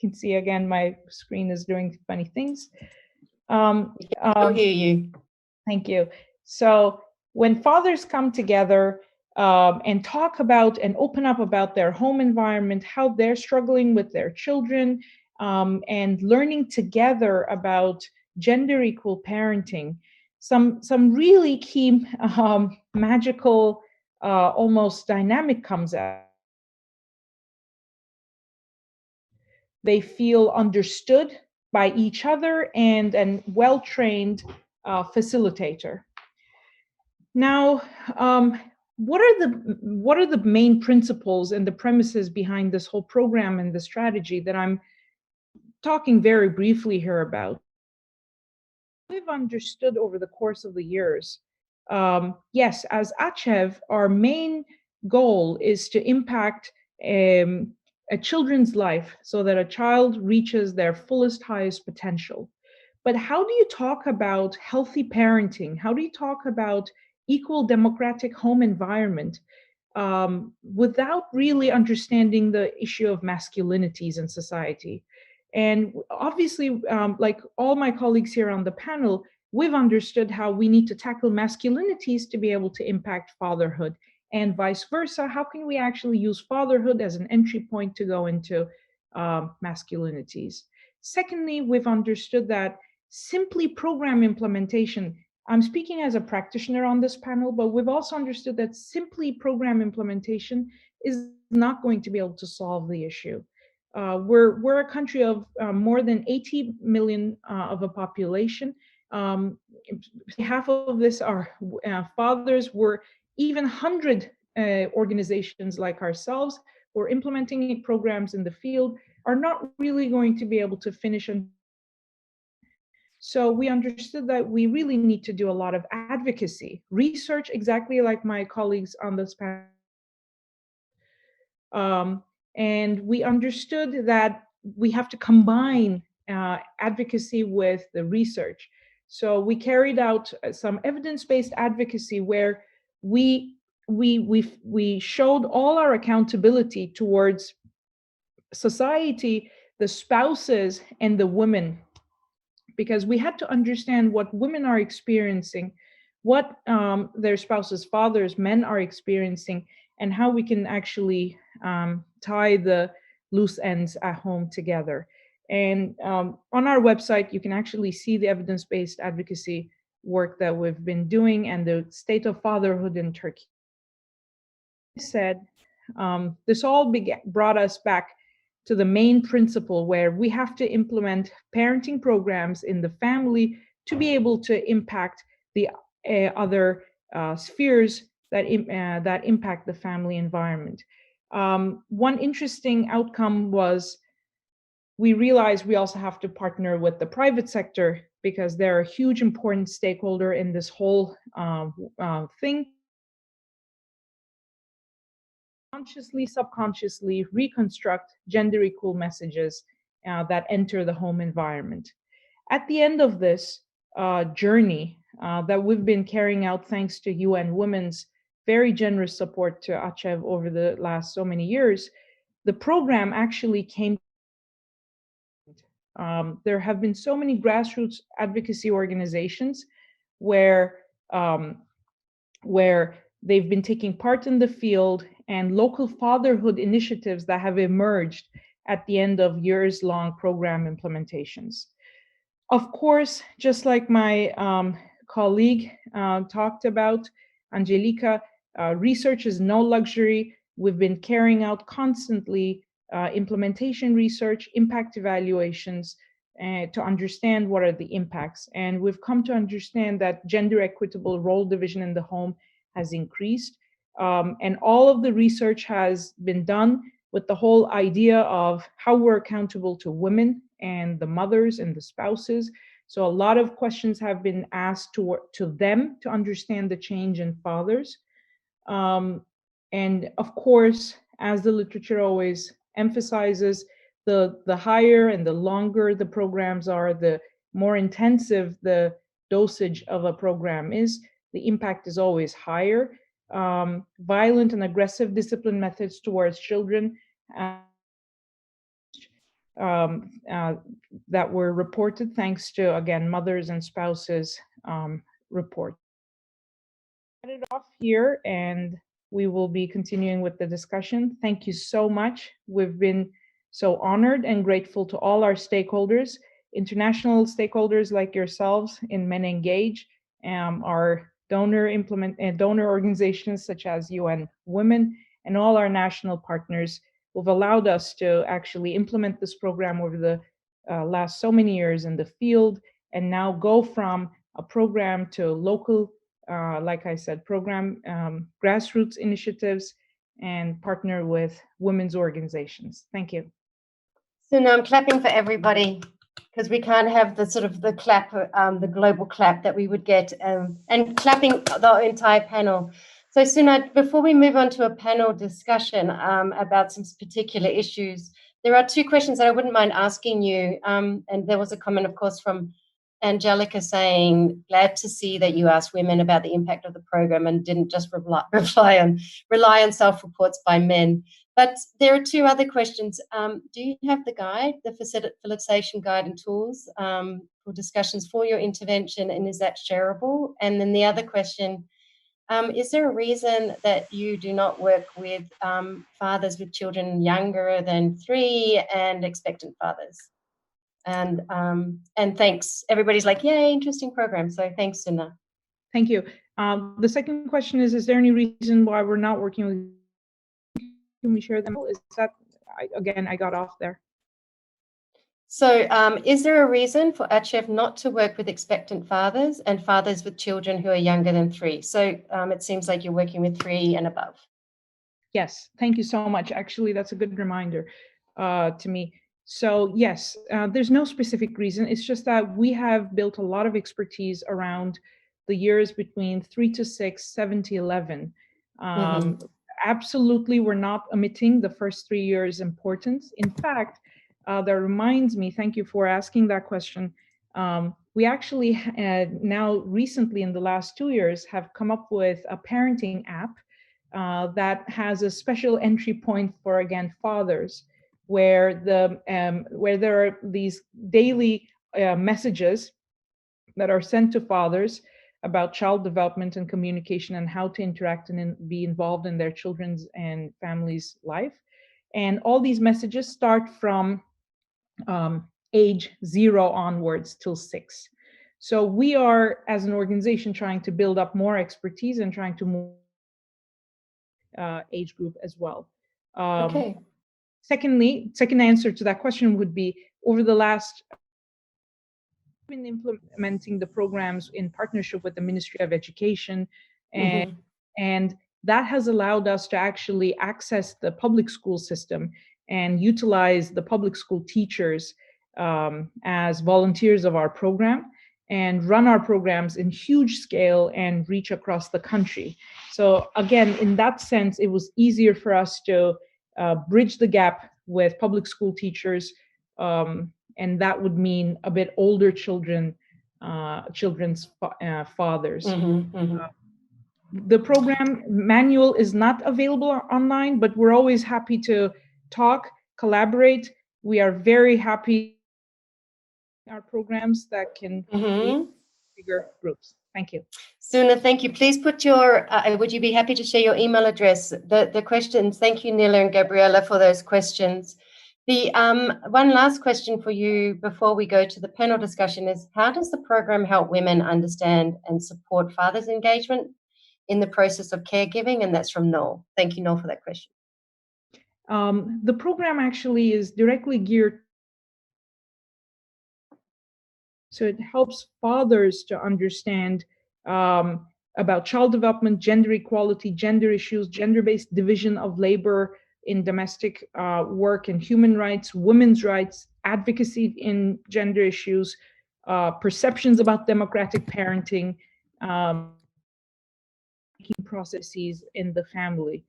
can see again, my screen is doing funny things. I'll hear you. Thank you. So when fathers come together and talk about and open up about their home environment, how they're struggling with their children, and learning together about gender equal parenting, some really key magical, almost dynamic comes out. They feel understood, by each other and a well-trained facilitator. Now, what are the main principles and the premises behind this whole program and the strategy that I'm talking very briefly here about? We've understood over the course of the years, yes, as ACHEV, our main goal is to impact a children's life so that a child reaches their fullest, highest potential. But how do you talk about healthy parenting? How do you talk about equal democratic home environment without really understanding the issue of masculinities in society? And obviously, like all my colleagues here on the panel, we've understood how we need to tackle masculinities to be able to impact fatherhood, and vice versa. How can we actually use fatherhood as an entry point to go into masculinities? Secondly, we've understood that simply program implementation, I'm speaking as a practitioner on this panel, but we've also understood that simply program implementation is not going to be able to solve the issue. We're a country of more than 80 million of a population. Half of this are fathers. We're even 100 organizations like ourselves who are implementing programs in the field are not really going to be able to finish. So we understood that we really need to do a lot of advocacy, research, exactly like my colleagues on this panel. And we understood that we have to combine advocacy with the research. So we carried out some evidence-based advocacy where we showed all our accountability towards society, the spouses, and the women, because we had to understand what women are experiencing, what their spouses, fathers, men are experiencing, and how we can actually tie the loose ends at home together. And on our website, you can actually see the evidence-based advocacy work that we've been doing and the state of fatherhood in Turkey. This all brought us back to the main principle where we have to implement parenting programs in the family to be able to impact the other spheres that impact the family environment. One interesting outcome was we realized we also have to partner with the private sector because they're a huge important stakeholder in this whole thing. Consciously, subconsciously reconstruct gender equal messages that enter the home environment. At the end of this journey that we've been carrying out thanks to UN Women's very generous support to ACHEV over the last so many years, the program actually came. There have been so many grassroots advocacy organizations where they've been taking part in the field, and local fatherhood initiatives that have emerged at the end of years-long program implementations. Of course, just like my colleague talked about, Angelica, research is no luxury. We've been carrying out constantly implementation research, impact evaluations, to understand what are the impacts. And we've come to understand that gender equitable role division in the home has increased. And all of the research has been done with the whole idea of how we're accountable to women and the mothers and the spouses. So a lot of questions have been asked to them to understand the change in fathers. And of course, as the literature always emphasizes, the higher and the longer the programs are, the more intensive the dosage of a program is, the impact is always higher. Violent and aggressive discipline methods towards children that were reported thanks to, again, mothers and spouses report. I'll cut it off here and we will be continuing with the discussion. Thank you so much. We've been so honored and grateful to all our stakeholders, international stakeholders like yourselves in Men Engage, our donor organizations such as UN Women, and all our national partners who've allowed us to actually implement this program over the last so many years in the field, and now go from a program to local, like I said, program grassroots initiatives, and partner with women's organizations. Thank you. So now I'm clapping for everybody, because we can't have the sort of the clap, the global clap that we would get, and clapping the entire panel. So Suna, before we move on to a panel discussion about some particular issues, there are two questions that I wouldn't mind asking you. And there was a comment, of course, from Angelica saying, glad to see that you asked women about the impact of the program and didn't just rely on self-reports by men. But there are two other questions. Do you have the guide, the facilitation guide and tools for discussions for your intervention, and is that shareable? And then the other question, is there a reason that you do not work with fathers with children younger than 3 and expectant fathers? And thanks. Everybody's like, yay, interesting program. So thanks, Suna. Thank you. The second question is there any reason why we're not working with? Can we share them? Is that, again, I got off there. So is there a reason for ACHEF not to work with expectant fathers and fathers with children who are younger than 3? So it seems like you're working with 3 and above. Yes, thank you so much. Actually, that's a good reminder to me. So yes, there's no specific reason. It's just that we have built a lot of expertise around the years between 3 to 6, 7 to 11. Absolutely, we're not omitting the first 3 years' importance. In fact, that reminds me, thank you for asking that question. We actually now recently in the last 2 years have come up with a parenting app that has a special entry point for, again, fathers, where there are these daily messages that are sent to fathers about child development and communication and how to interact and be involved in their children's and families' life. And all these messages start from age 0 onwards till 6. So we are, as an organization, trying to build up more expertise and trying to move age group as well. Okay. Second answer to that question would be, over the last, we've been implementing the programs in partnership with the Ministry of Education, and that has allowed us to actually access the public school system and utilize the public school teachers as volunteers of our program and run our programs in huge scale and reach across the country. So again, in that sense, it was easier for us to bridge the gap with public school teachers, and that would mean a bit older children's fathers. The program manual is not available online, but we're always happy to talk, collaborate. We are very happy our programs that can be bigger groups. Thank you. Suna, thank you. Please put your, would you be happy to share your email address? The questions, thank you, Nila and Gabriella, for those questions. The one last question for you before we go to the panel discussion is, how does the program help women understand and support fathers' engagement in the process of caregiving? And that's from Noel. Thank you, Noel, for that question. The program actually is directly geared, so it helps fathers to understand about child development, gender equality, gender issues, gender-based division of labor in domestic work and human rights, women's rights, advocacy in gender issues, perceptions about democratic parenting, processes in the family.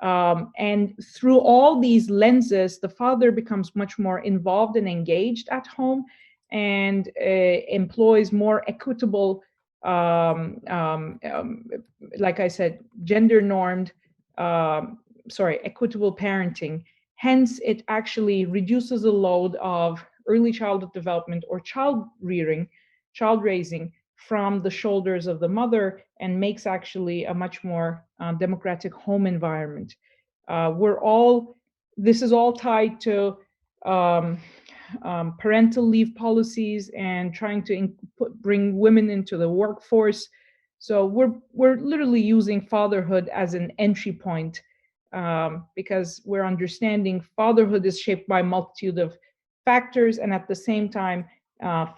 And through all these lenses, the father becomes much more involved and engaged at home and employs more equitable, like I said, gender normed, equitable parenting. Hence, it actually reduces the load of early childhood development or child raising from the shoulders of the mother, and makes actually a much more democratic home environment. This is all tied to parental leave policies and trying to bring women into the workforce. So we're literally using fatherhood as an entry point, because we're understanding fatherhood is shaped by a multitude of factors, and at the same time,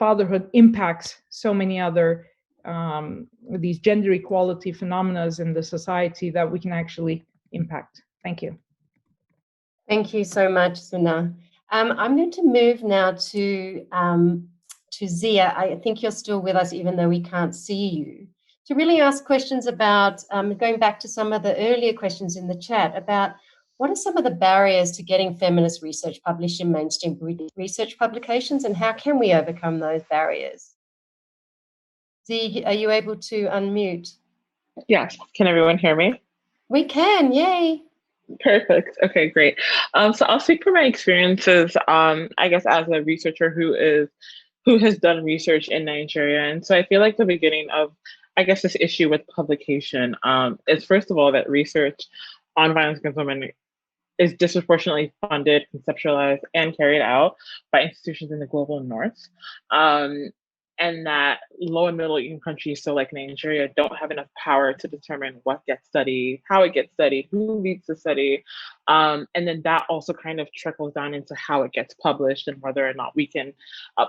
fatherhood impacts so many other these gender equality phenomena in the society that we can actually impact. Thank you. Thank you so much, Suna. I'm going to move now to Zia. I think you're still with us, even though we can't see you, to really ask questions about, going back to some of the earlier questions in the chat, about what are some of the barriers to getting feminist research published in mainstream research publications, and how can we overcome those barriers? Zia, are you able to unmute? Yes. Can everyone hear me? We can, yay. Perfect. Okay, great. So I'll speak from my experiences, I guess, as a researcher who has done research in Nigeria. And so I feel like the beginning of, I guess, this issue with publication is, first of all, that research on violence against women is disproportionately funded, conceptualized, and carried out by institutions in the global north. And that low and middle income countries, so like Nigeria, don't have enough power to determine what gets studied, how it gets studied, who leads the study. And then that also kind of trickles down into how it gets published and whether or not we can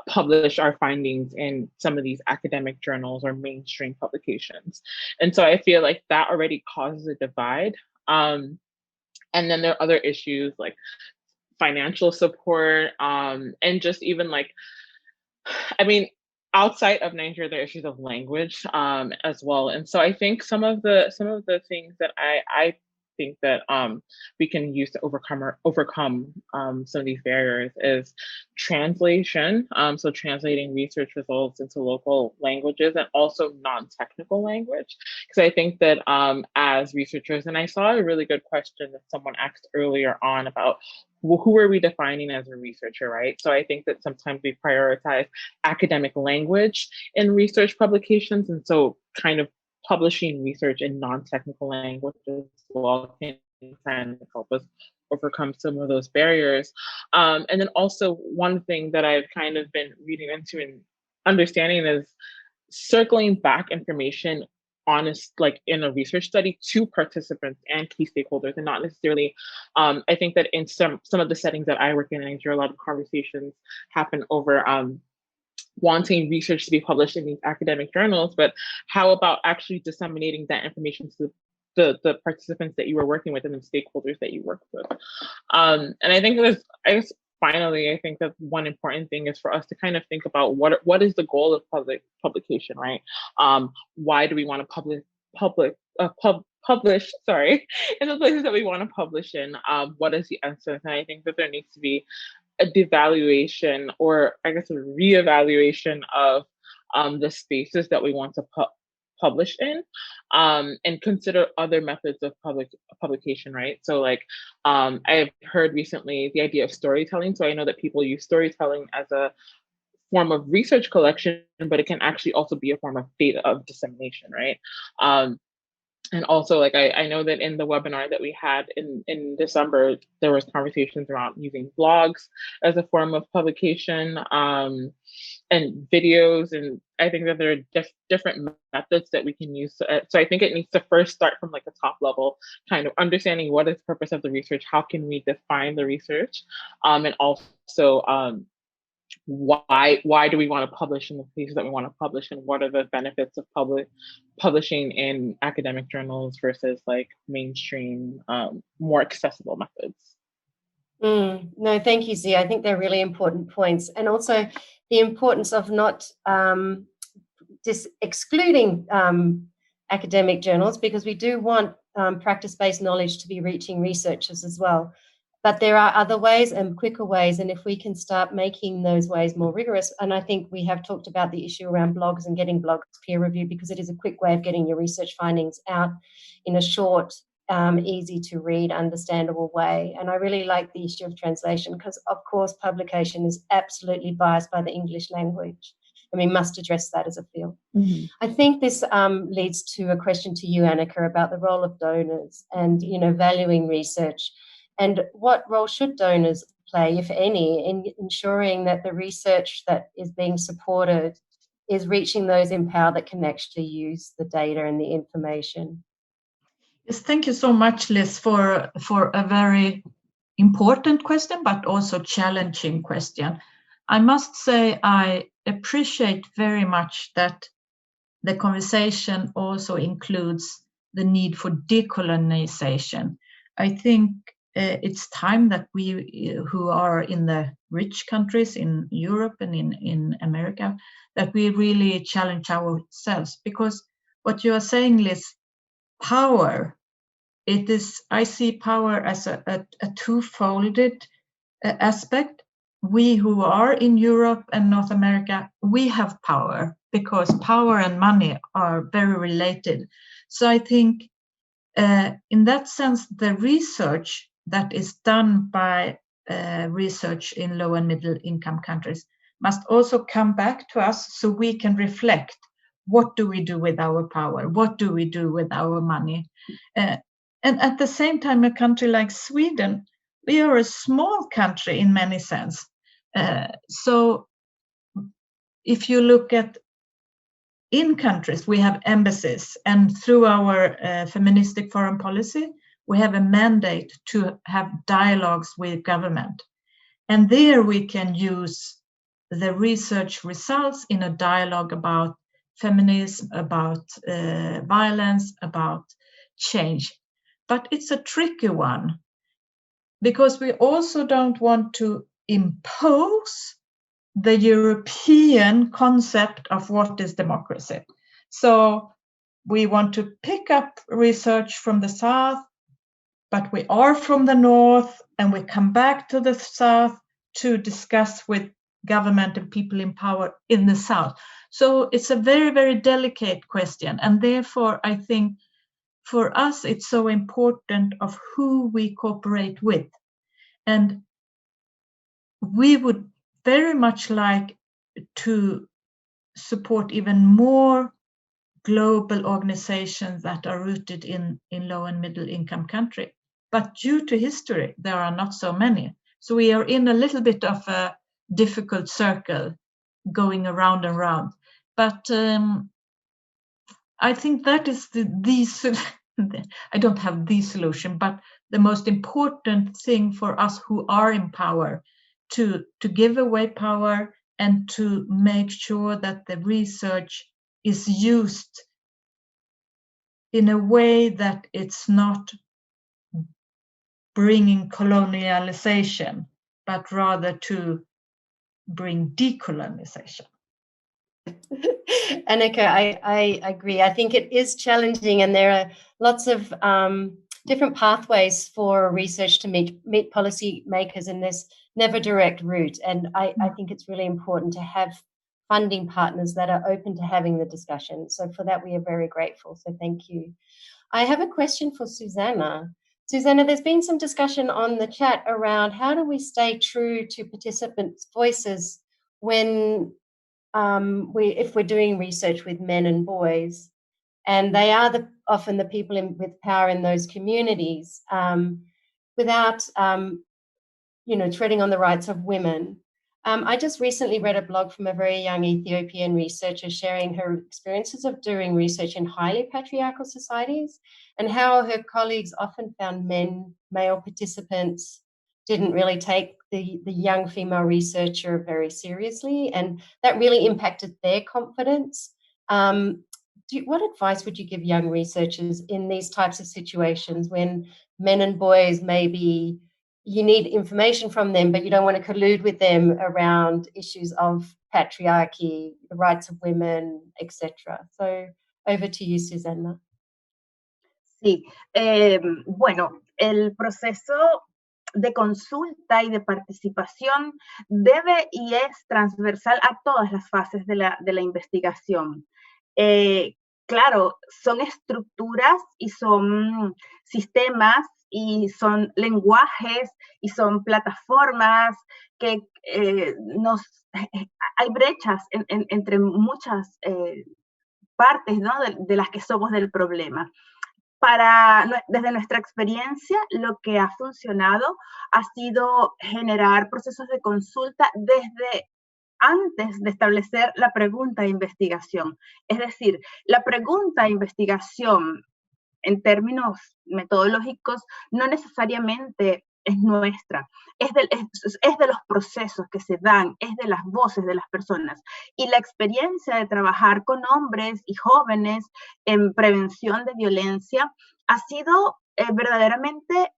publish our findings in some of these academic journals or mainstream publications. And so I feel like that already causes a divide. And then there are other issues like financial support, and just even like, I mean, outside of Nigeria, there are issues of language as well. And so I think some of the things that I think that we can use to overcome some of these barriers is translation. So translating research results into local languages and also non-technical language. Because I think that as researchers, and I saw a really good question that someone asked earlier on about, well, who are we defining as a researcher, right? So I think that sometimes we prioritize academic language in research publications. And so kind of publishing research in non-technical languages as well can kind of help us overcome some of those barriers. And then also one thing that I've kind of been reading into and understanding is circling back information honest, like in a research study, to participants and key stakeholders, and not necessarily, I think that in some of the settings that I work in Nigeria, a lot of conversations happen over wanting research to be published in these academic journals, but how about actually disseminating that information to the participants that you were working with and the stakeholders that you worked with. And I think finally, I think that one important thing is for us to kind of think about what is the goal of publication, right? Why do we want to publish, sorry, in the places that we want to publish in? What is the essence? And I think that there needs to be a devaluation, or I guess a reevaluation of the spaces that we want to publish in, and consider other methods of publication, right? So like I've heard recently the idea of storytelling. So I know that people use storytelling as a form of research collection, but it can actually also be a form of data of dissemination, right? And also, like, I know that in the webinar that we had in December, there was conversations around using blogs as a form of publication, and videos. And I think that there are different methods that we can use. So I think it needs to first start from like the top level, kind of understanding what is the purpose of the research, how can we define the research, and also why do we want to publish in the places that we want to publish, and what are the benefits of publishing in academic journals versus like mainstream, more accessible methods. No, thank you, Zia. I think they're really important points, and also the importance of not excluding academic journals, because we do want practice-based knowledge to be reaching researchers as well. But there are other ways and quicker ways, and if we can start making those ways more rigorous, and I think we have talked about the issue around blogs and getting blogs peer reviewed, because it is a quick way of getting your research findings out in a short, easy to read, understandable way. And I really like the issue of translation, because of course publication is absolutely biased by the English language, and we must address that as a field. Mm-hmm. I think this leads to a question to you, Annika, about the role of donors and, you know, valuing research. And what role should donors play, if any, in ensuring that the research that is being supported is reaching those in power that can actually use the data and the information? Yes, thank you so much, Liz, for a very important question, but also challenging question. I must say I appreciate very much that the conversation also includes the need for decolonization. I think it's time that we who are in the rich countries in Europe and in America, that we really challenge ourselves, because what you are saying, Liz, power, I see power as a two-folded aspect. We who are in Europe and North America, we have power because power and money are very related. So I think in that sense, the research that is done by research in low and middle income countries must also come back to us so we can reflect, what do we do with our power? What do we do with our money? And at the same time, a country like Sweden, we are a small country in many sense. So if you look at in countries, we have embassies, and through our feministic foreign policy, we have a mandate to have dialogues with government. And there we can use the research results in a dialogue about feminism, about violence, about change. But it's a tricky one, because we also don't want to impose the European concept of what is democracy. So we want to pick up research from the South, but we are from the North, and we come back to the South to discuss with government and people in power in the South. So it's a very, very delicate question. And therefore, I think for us, it's so important of who we cooperate with. And we would very much like to support even more global organizations that are rooted in low and middle income countries. But due to history, there are not so many. So we are in a little bit of a difficult circle going around and round. But I think that is I don't have the solution, but the most important thing for us who are in power to give away power and to make sure that the research is used in a way that it's not bringing colonialization, but rather to bring decolonization. Annika, I agree. I think it is challenging, and there are lots of different pathways for research to meet policy makers in this never direct route. And I think it's really important to have funding partners that are open to having the discussion. So for that, we are very grateful. So thank you. I have a question for Susanna. Susanna, there's been some discussion on the chat around how do we stay true to participants' voices when if we're doing research with men and boys, and they are often the people with power in those communities, without treading on the rights of women. I just recently read a blog from a very young Ethiopian researcher sharing her experiences of doing research in highly patriarchal societies, and how her colleagues often found male participants didn't really take the young female researcher very seriously, and that really impacted their confidence. What advice would you give young researchers in these types of situations when men and boys, maybe you need information from them, but you don't want to collude with them around issues of patriarchy, the rights of women, etc.? So over to you, Susanna. Sí, bueno, el proceso de consulta y de participación debe y es transversal a todas las fases de la investigación. Claro, son estructuras y son sistemas y son lenguajes y son plataformas que hay brechas entre muchas partes, ¿no? de las que somos del problema. Desde nuestra experiencia, lo que ha funcionado ha sido generar procesos de consulta desde antes de establecer la pregunta de investigación. Es decir, la pregunta de investigación en términos metodológicos no necesariamente es nuestra, es de los procesos que se dan, es de las voces de las personas. Y la experiencia de trabajar con hombres y jóvenes en prevención de violencia ha sido verdaderamente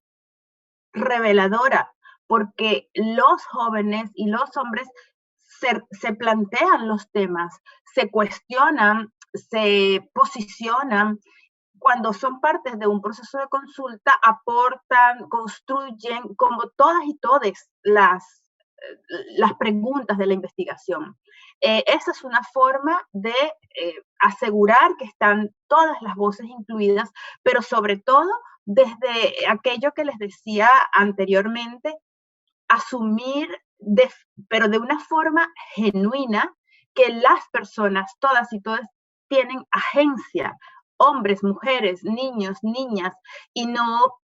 reveladora, porque los jóvenes y los hombres se plantean los temas, se cuestionan, se posicionan. Cuando son partes de un proceso de consulta, aportan, construyen, como todas y todes, las preguntas de la investigación. Esa es una forma de asegurar que están todas las voces incluidas, pero sobre todo desde aquello que les decía anteriormente, asumir, pero de una forma genuina, que las personas, todas y todas, tienen agencia, hombres, mujeres, niños, niñas, y no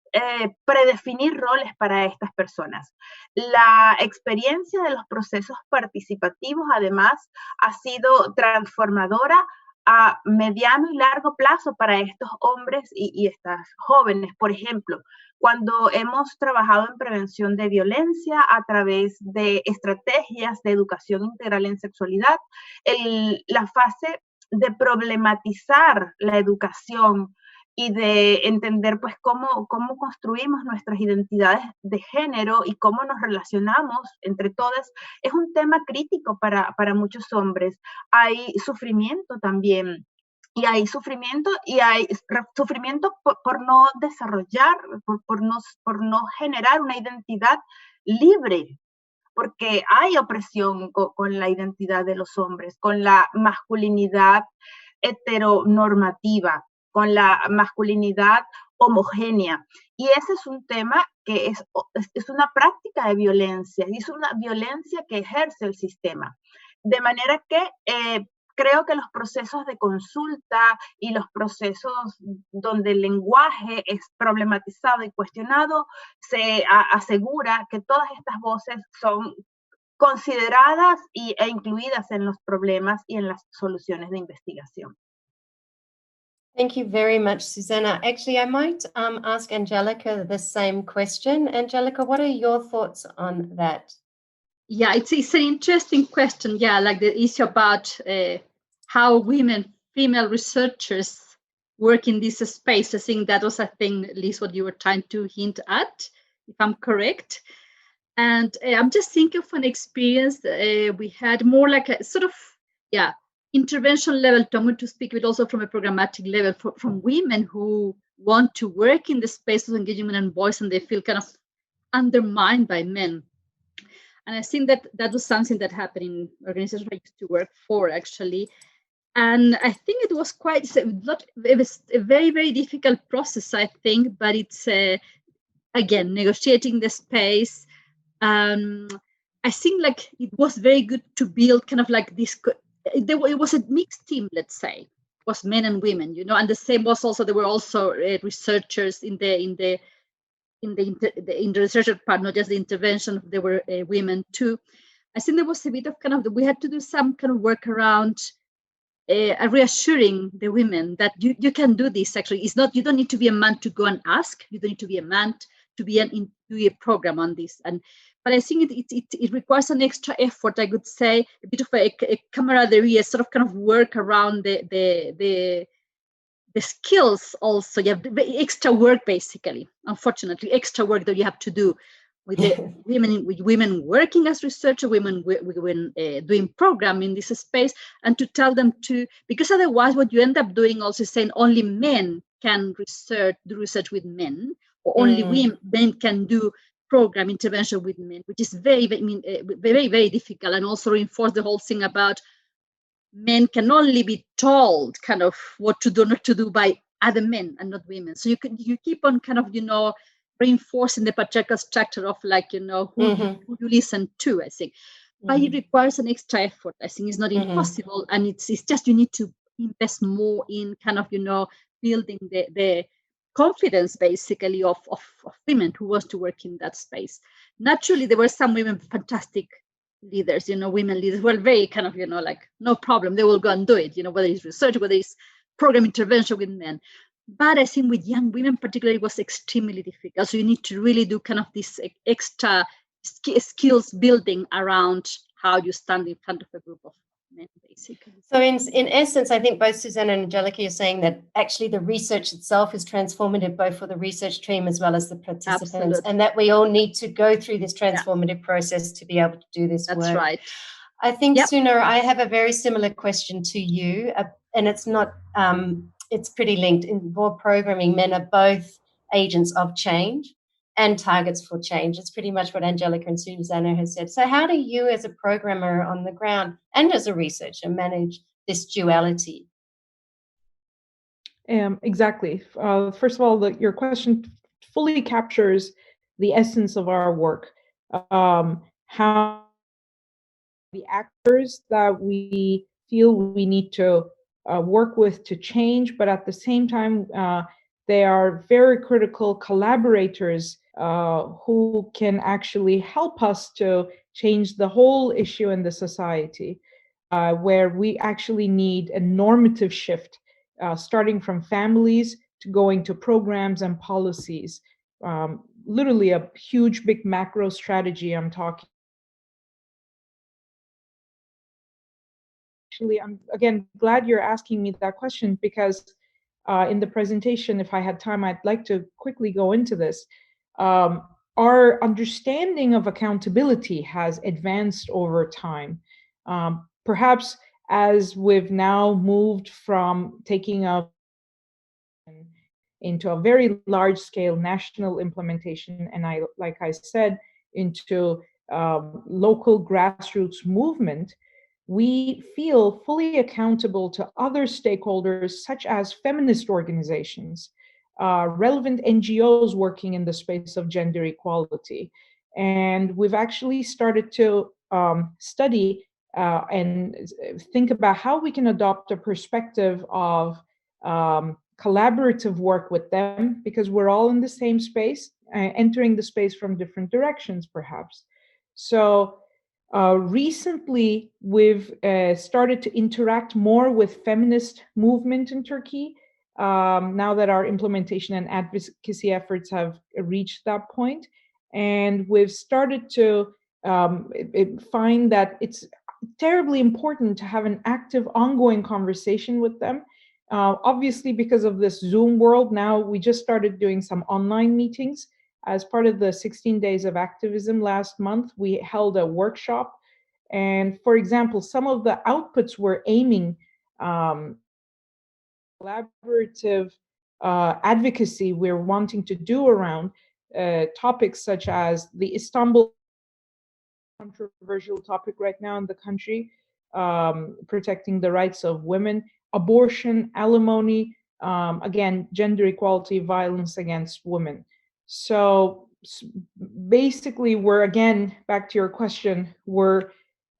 predefinir roles para estas personas. La experiencia de los procesos participativos, además, ha sido transformadora a mediano y largo plazo para estos hombres y estas jóvenes. Por ejemplo, cuando hemos trabajado en prevención de violencia a través de estrategias de educación integral en sexualidad, la fase de problematizar la educación y de entender pues cómo construimos nuestras identidades de género y cómo nos relacionamos entre todas, es un tema crítico para muchos hombres. Hay sufrimiento también, y hay sufrimiento por no desarrollar, por no generar una identidad libre, porque hay opresión con la identidad de los hombres, con la masculinidad heteronormativa, con la masculinidad homogénea. Y ese es un tema que es una práctica de violencia, y es una violencia que ejerce el sistema. De manera que creo que los procesos de consulta y los procesos donde el lenguaje es problematizado y cuestionado, se asegura que todas estas voces son consideradas e incluidas en los problemas y en las soluciones de investigación. Thank you very much, Susanna. Actually, I might ask Angelica the same question. Angelica, what are your thoughts on that? Yeah, it's an interesting question. Yeah, like the issue about how female researchers work in this space. I think that was, Liz, what you were trying to hint at, if I'm correct. And I'm just thinking of an experience we had more like a sort of, intervention level, I'm going to speak, but also from a programmatic level from women who want to work in the space of engagement and voice, and they feel kind of undermined by men. And I think that was something that happened in organizations I used to work for, actually. And I think it was it was a very, very difficult process, I think, but it's, again, negotiating the space. I think like it was very good to build kind of like this, it was a mixed team, let's say. It was men and women, and the same was also, there were also researchers in the researcher part, not just the intervention, there were women too. I think there was a bit of we had to do some kind of work around reassuring the women that you can do this. Actually, it's not, you don't need to be a man to go and ask, you don't need to be a man to do a program on this. But I think it requires an extra effort, I would say, a bit of a camaraderie, a sort of kind of work around the skills also. You have extra work, basically, unfortunately, extra work that you have to do with the women working as researchers, women doing program in this space, and to tell them to, because otherwise what you end up doing also is saying only men can do research with men, or only men can do program intervention with men, which is very, very, very difficult, and also reinforce the whole thing about men can only be told kind of what to do, not to do by other men and not women. So you keep on kind of, reinforcing the patriarchal structure of like, who you listen to, I think. But it requires an extra effort. I think it's not impossible. And it's just, you need to invest more in kind of, building the confidence basically of women who want to work in that space. Naturally, there were some women, fantastic leaders, women leaders were very kind of, like, no problem, they will go and do it, whether it's research, whether it's program intervention with men. But I think with young women particularly, it was extremely difficult. So you need to really do kind of this extra skills building around how you stand in front of a group of men, basically. So in essence, I think both Susanna and Angelica are saying that actually the research itself is transformative, both for the research team as well as the participants. Absolutely. And that we all need to go through this transformative process to be able to do this work. That's right. I think, Yep. Suna, I have a very similar question to you, and it's not, it's pretty linked. In VAWG programming, men are both agents of change and targets for change. It's pretty much what Angelica and Susanna has said. So how do you as a programmer on the ground and as a researcher manage this duality? Exactly. First of all, your question fully captures the essence of our work. How the actors that we feel we need to work with to change, but at the same time, they are very critical collaborators who can actually help us to change the whole issue in the society, where we actually need a normative shift, starting from families to going to programs and policies. Literally a huge, big macro strategy I'm talking. Actually, I'm again glad you're asking me that question, because in the presentation, if I had time, I'd like to quickly go into this. Our understanding of accountability has advanced over time. Perhaps as we've now moved from taking into a very large-scale national implementation, and like I said, into local grassroots movement, we feel fully accountable to other stakeholders, such as feminist organizations, relevant NGOs working in the space of gender equality. And we've actually started to study and think about how we can adopt a perspective of collaborative work with them, because we're all in the same space, entering the space from different directions, perhaps. So recently, we've started to interact more with feminist movement in Turkey, now that our implementation and advocacy efforts have reached that point. And we've started to find that it's terribly important to have an active, ongoing conversation with them. Obviously, because of this Zoom world, now we just started doing some online meetings. As part of the 16 Days of Activism last month, we held a workshop. And for example, some of the outputs we're aiming collaborative advocacy we're wanting to do around topics such as the Istanbul controversial topic right now in the country, protecting the rights of women, abortion, alimony, again, gender equality, violence against women. So basically, we're, again, back to your question, we're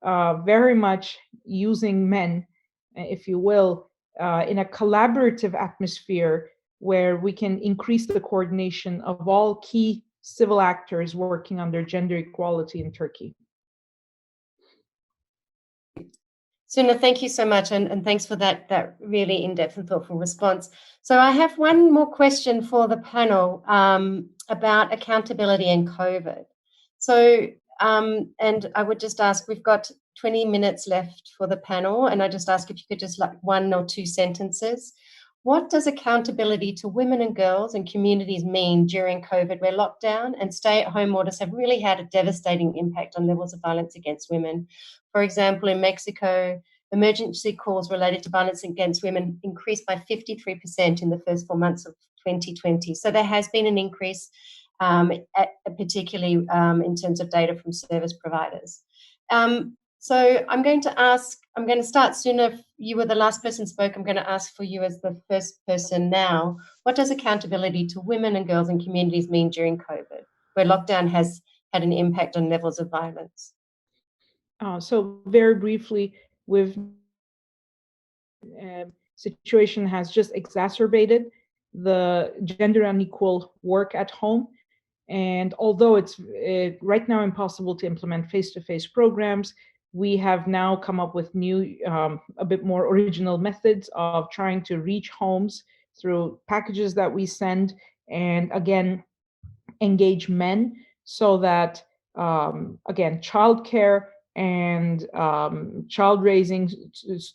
very much using men, if you will, in a collaborative atmosphere where we can increase the coordination of all key civil actors working under gender equality in Turkey. Suna, thank you so much, and thanks for that really in-depth and thoughtful response. So I have one more question for the panel about accountability and COVID. So, and I would just ask, we've got 20 minutes left for the panel, and I just ask if you could just like 1 or 2 sentences. What does accountability to women and girls and communities mean during COVID, where lockdown and stay-at-home orders have really had a devastating impact on levels of violence against women? For example, in Mexico, emergency calls related to violence against women increased by 53% in the first 4 months of 2020. So there has been an increase, particularly in terms of data from service providers. So I'm going to start Suna. If you were the last person spoke, I'm going to ask for you as the first person now. What does accountability to women and girls and communities mean during COVID, where lockdown has had an impact on levels of violence? So very briefly, situation has just exacerbated the gender unequal work at home. And although it's right now impossible to implement face-to-face programs, we have now come up with new, a bit more original methods of trying to reach homes through packages that we send, and again, engage men so that, again, childcare and child raising,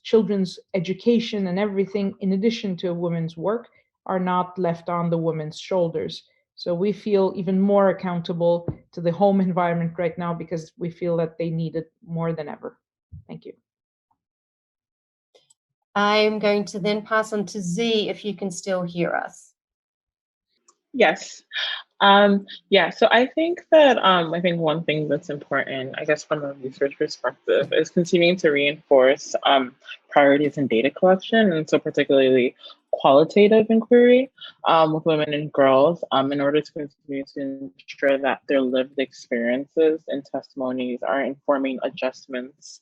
children's education and everything, in addition to women's work, are not left on the women's shoulders. So we feel even more accountable to the home environment right now because we feel that they need it more than ever. Thank you. I'm going to then pass on to Z if you can still hear us. Yes. Yeah, so I think that I think one thing that's important, I guess, from a research perspective, is continuing to reinforce priorities in data collection, and so particularly qualitative inquiry with women and girls, in order to continue to ensure that their lived experiences and testimonies are informing adjustments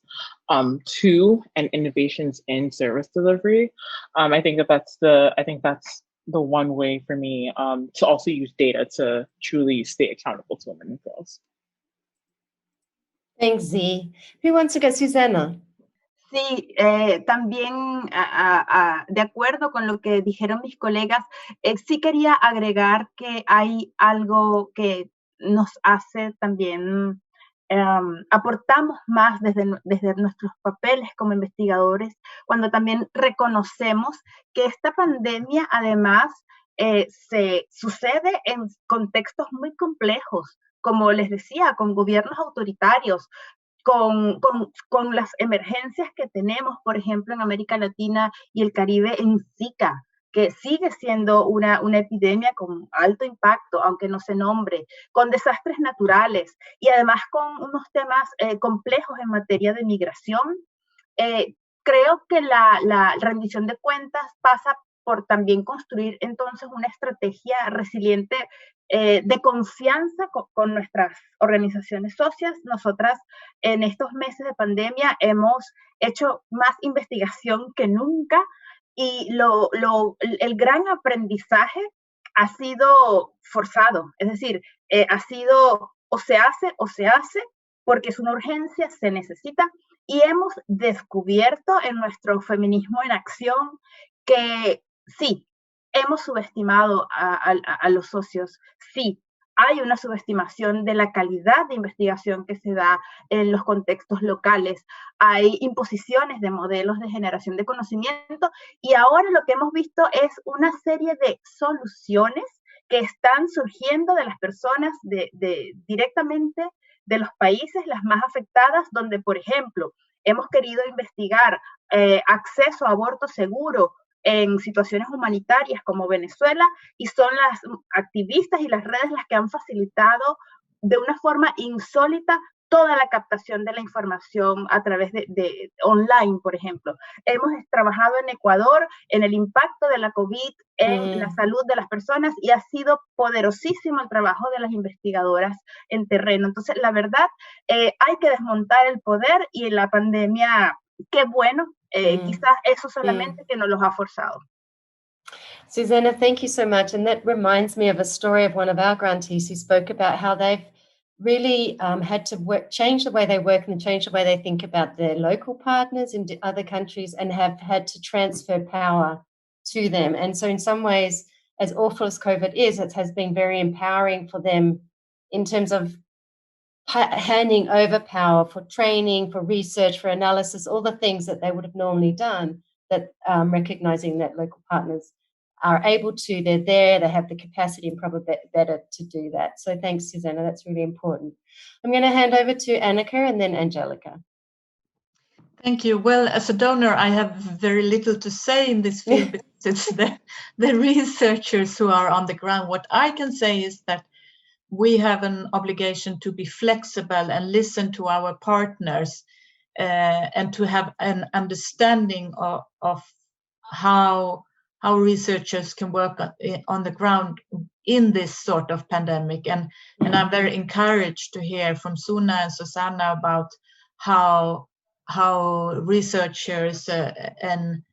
to and innovations in service delivery. I think that's the one way for me to also use data to truly stay accountable to women and girls. Thanks, Z. Who wants to go? Susanna? Sí, también de acuerdo con lo que dijeron mis colegas, sí quería agregar que hay algo que nos hace también, aportamos más desde nuestros papeles como investigadores, cuando también reconocemos que esta pandemia además se sucede en contextos muy complejos, como les decía, con gobiernos autoritarios, con las emergencias que tenemos, por ejemplo, en América Latina y el Caribe en Zika, que sigue siendo una epidemia con alto impacto, aunque no se nombre, con desastres naturales y además con unos temas complejos en materia de migración. Creo que la rendición de cuentas pasa por también construir entonces una estrategia resiliente de confianza con nuestras organizaciones socias. Nosotras en estos meses de pandemia hemos hecho más investigación que nunca y el gran aprendizaje ha sido forzado, es decir, ha sido o se hace porque es una urgencia, se necesita, y hemos descubierto en nuestro feminismo en acción que sí, hemos subestimado a los socios, sí, hay una subestimación de la calidad de investigación que se da en los contextos locales, hay imposiciones de modelos de generación de conocimiento y ahora lo que hemos visto es una serie de soluciones que están surgiendo de las personas directamente de los países las más afectadas, donde, por ejemplo, hemos querido investigar acceso a aborto seguro en situaciones humanitarias como Venezuela, y son las activistas y las redes las que han facilitado de una forma insólita toda la captación de la información a través de online, por ejemplo. Hemos trabajado en Ecuador en el impacto de la COVID en la salud de las personas y ha sido poderosísimo el trabajo de las investigadoras en terreno. Entonces, la verdad, hay que desmontar el poder y en la pandemia, qué bueno, quizás eso solamente que nos los ha forzado. Susanna, thank you so much. And that reminds me of a story of one of our grantees who spoke about how they've really had to change the way they work and change the way they think about their local partners in other countries and have had to transfer power to them. And so in some ways, as awful as COVID is, it has been very empowering for them in terms of handing over power for training, for research, for analysis, all the things that they would have normally done, that recognizing that local partners are able to, they're there, they have the capacity and probably better to do that. So thanks, Susanna, that's really important. I'm going to hand over to Annika and then Angelica. Thank you. Well, as a donor, I have very little to say in this field because it's the researchers who are on the ground. What I can say is that we have an obligation to be flexible and listen to our partners and to have an understanding of how researchers can work on the ground in this sort of pandemic. And I'm very encouraged to hear from Suna and Susanna about how researchers and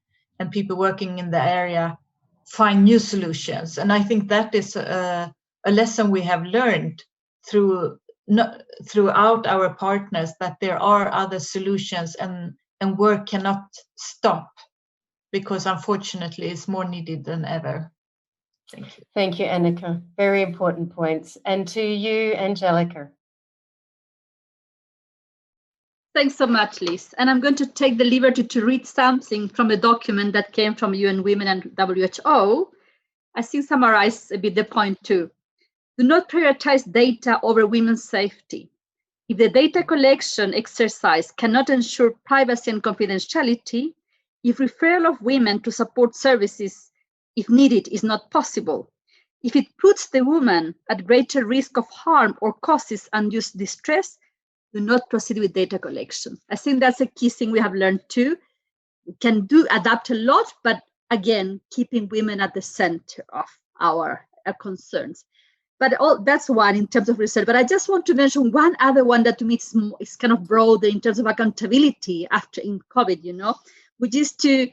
people working in the area find new solutions. And I think that is a lesson we have learned throughout our partners, that there are other solutions and work cannot stop because unfortunately it's more needed than ever. Thank you. Thank you, Annika. Very important points. And to you, Angelica. Thanks so much, Liz. And I'm going to take the liberty to read something from a document that came from UN Women and WHO. I think summarize a bit the point too. Do not prioritize data over women's safety. If the data collection exercise cannot ensure privacy and confidentiality, if referral of women to support services, if needed, is not possible, if it puts the woman at greater risk of harm or causes undue distress, do not proceed with data collection. I think that's a key thing we have learned too. We can adapt a lot, but again, keeping women at the center of our concerns. But that's one in terms of research. But I just want to mention one other one that to me is kind of broader in terms of accountability after in COVID, which is to,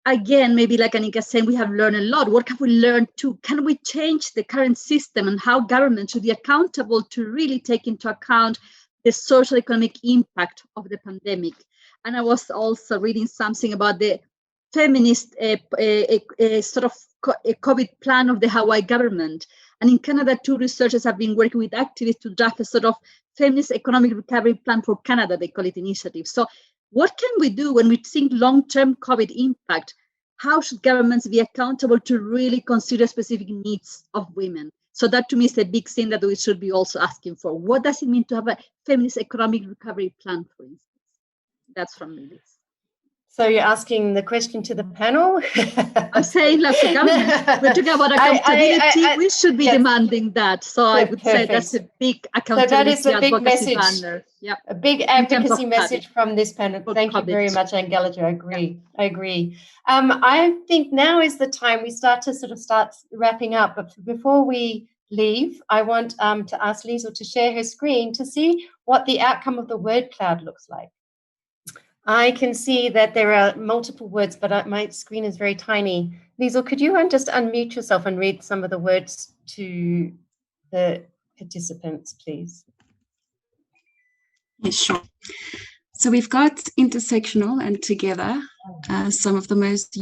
again, maybe like Annika saying, we have learned a lot. What have we learned too? Can we change the current system and how government should be accountable to really take into account the social economic impact of the pandemic? And I was also reading something about the feminist sort of COVID plan of the Hawaii government. And in Canada, 2 researchers have been working with activists to draft a sort of feminist economic recovery plan for Canada, they call it initiative. So what can we do when we think long-term COVID impact? How should governments be accountable to really consider specific needs of women? So that to me is a big thing that we should be also asking for. What does it mean to have a feminist economic recovery plan, for instance? That's from me, Liz. So you're asking the question to the panel? I'm saying, like, for government, we're talking about accountability. We should be demanding that. So I would say that's a big accountability. So that is a big message. Banner. Yep. A big advocacy message from this panel. Thank you very much, Angelica. I agree. I agree. I think now is the time we start wrapping up. But before we leave, I want to ask Liesl to share her screen to see what the outcome of the word cloud looks like. I can see that there are multiple words, but my screen is very tiny. Liesl, could you just unmute yourself and read some of the words to the participants, please? Yes, sure. So we've got intersectional and together, some of the most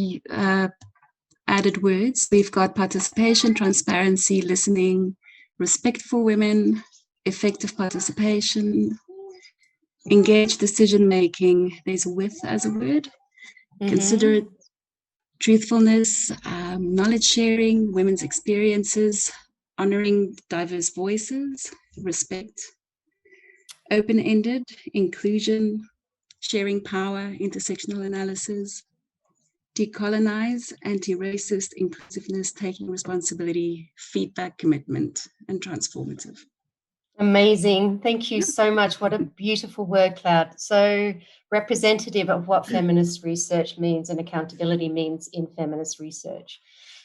added words. We've got participation, transparency, listening, respect for women, effective participation, engaged decision-making. There's with as a word. Considerate, truthfulness, knowledge sharing, women's experiences, honoring diverse voices, respect, open-ended, inclusion, sharing power, intersectional analysis, decolonize, anti-racist, inclusiveness, taking responsibility, feedback, commitment, and transformative. Amazing. Thank you so much. What a beautiful word cloud. So representative of what feminist research means and accountability means in feminist research.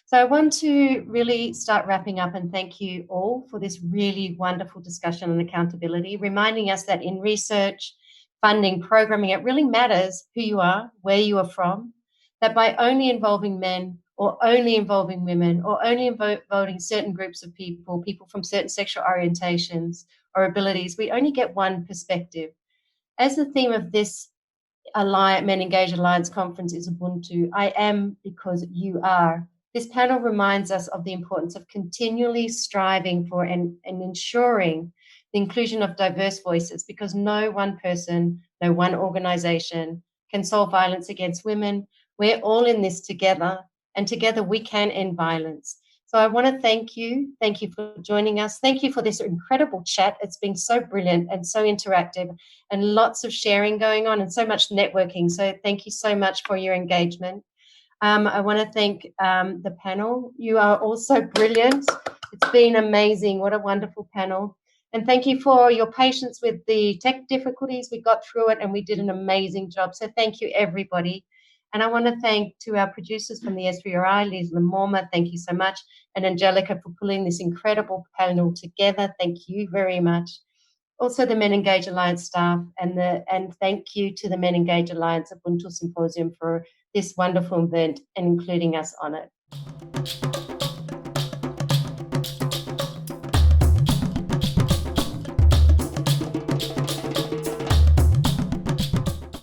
So I want to really start wrapping up and thank you all for this really wonderful discussion on accountability, reminding us that in research, funding, programming, it really matters who you are, where you are from, that by only involving men or only involving women, or only involving certain groups of people, people from certain sexual orientations or abilities, we only get one perspective. As the theme of this Men Engage Alliance conference is Ubuntu, I am because you are. This panel reminds us of the importance of continually striving for and ensuring the inclusion of diverse voices, because no one person, no one organization can solve violence against women. We're all in this together, and together we can end violence. So I want to thank you. Thank you for joining us. Thank you for this incredible chat. It's been so brilliant and so interactive and lots of sharing going on and so much networking. So thank you so much for your engagement. I want to thank the panel. You are all so brilliant. It's been amazing. What a wonderful panel. And thank you for your patience with the tech difficulties. We got through it and we did an amazing job. So thank you, everybody. And I want to thank to our producers from the SVRI, Liesl and Morma, thank you so much. And Angelica for pulling this incredible panel together. Thank you very much. Also the Men Engage Alliance staff and thank you to the Men Engage Alliance Ubuntu Symposium for this wonderful event and including us on it.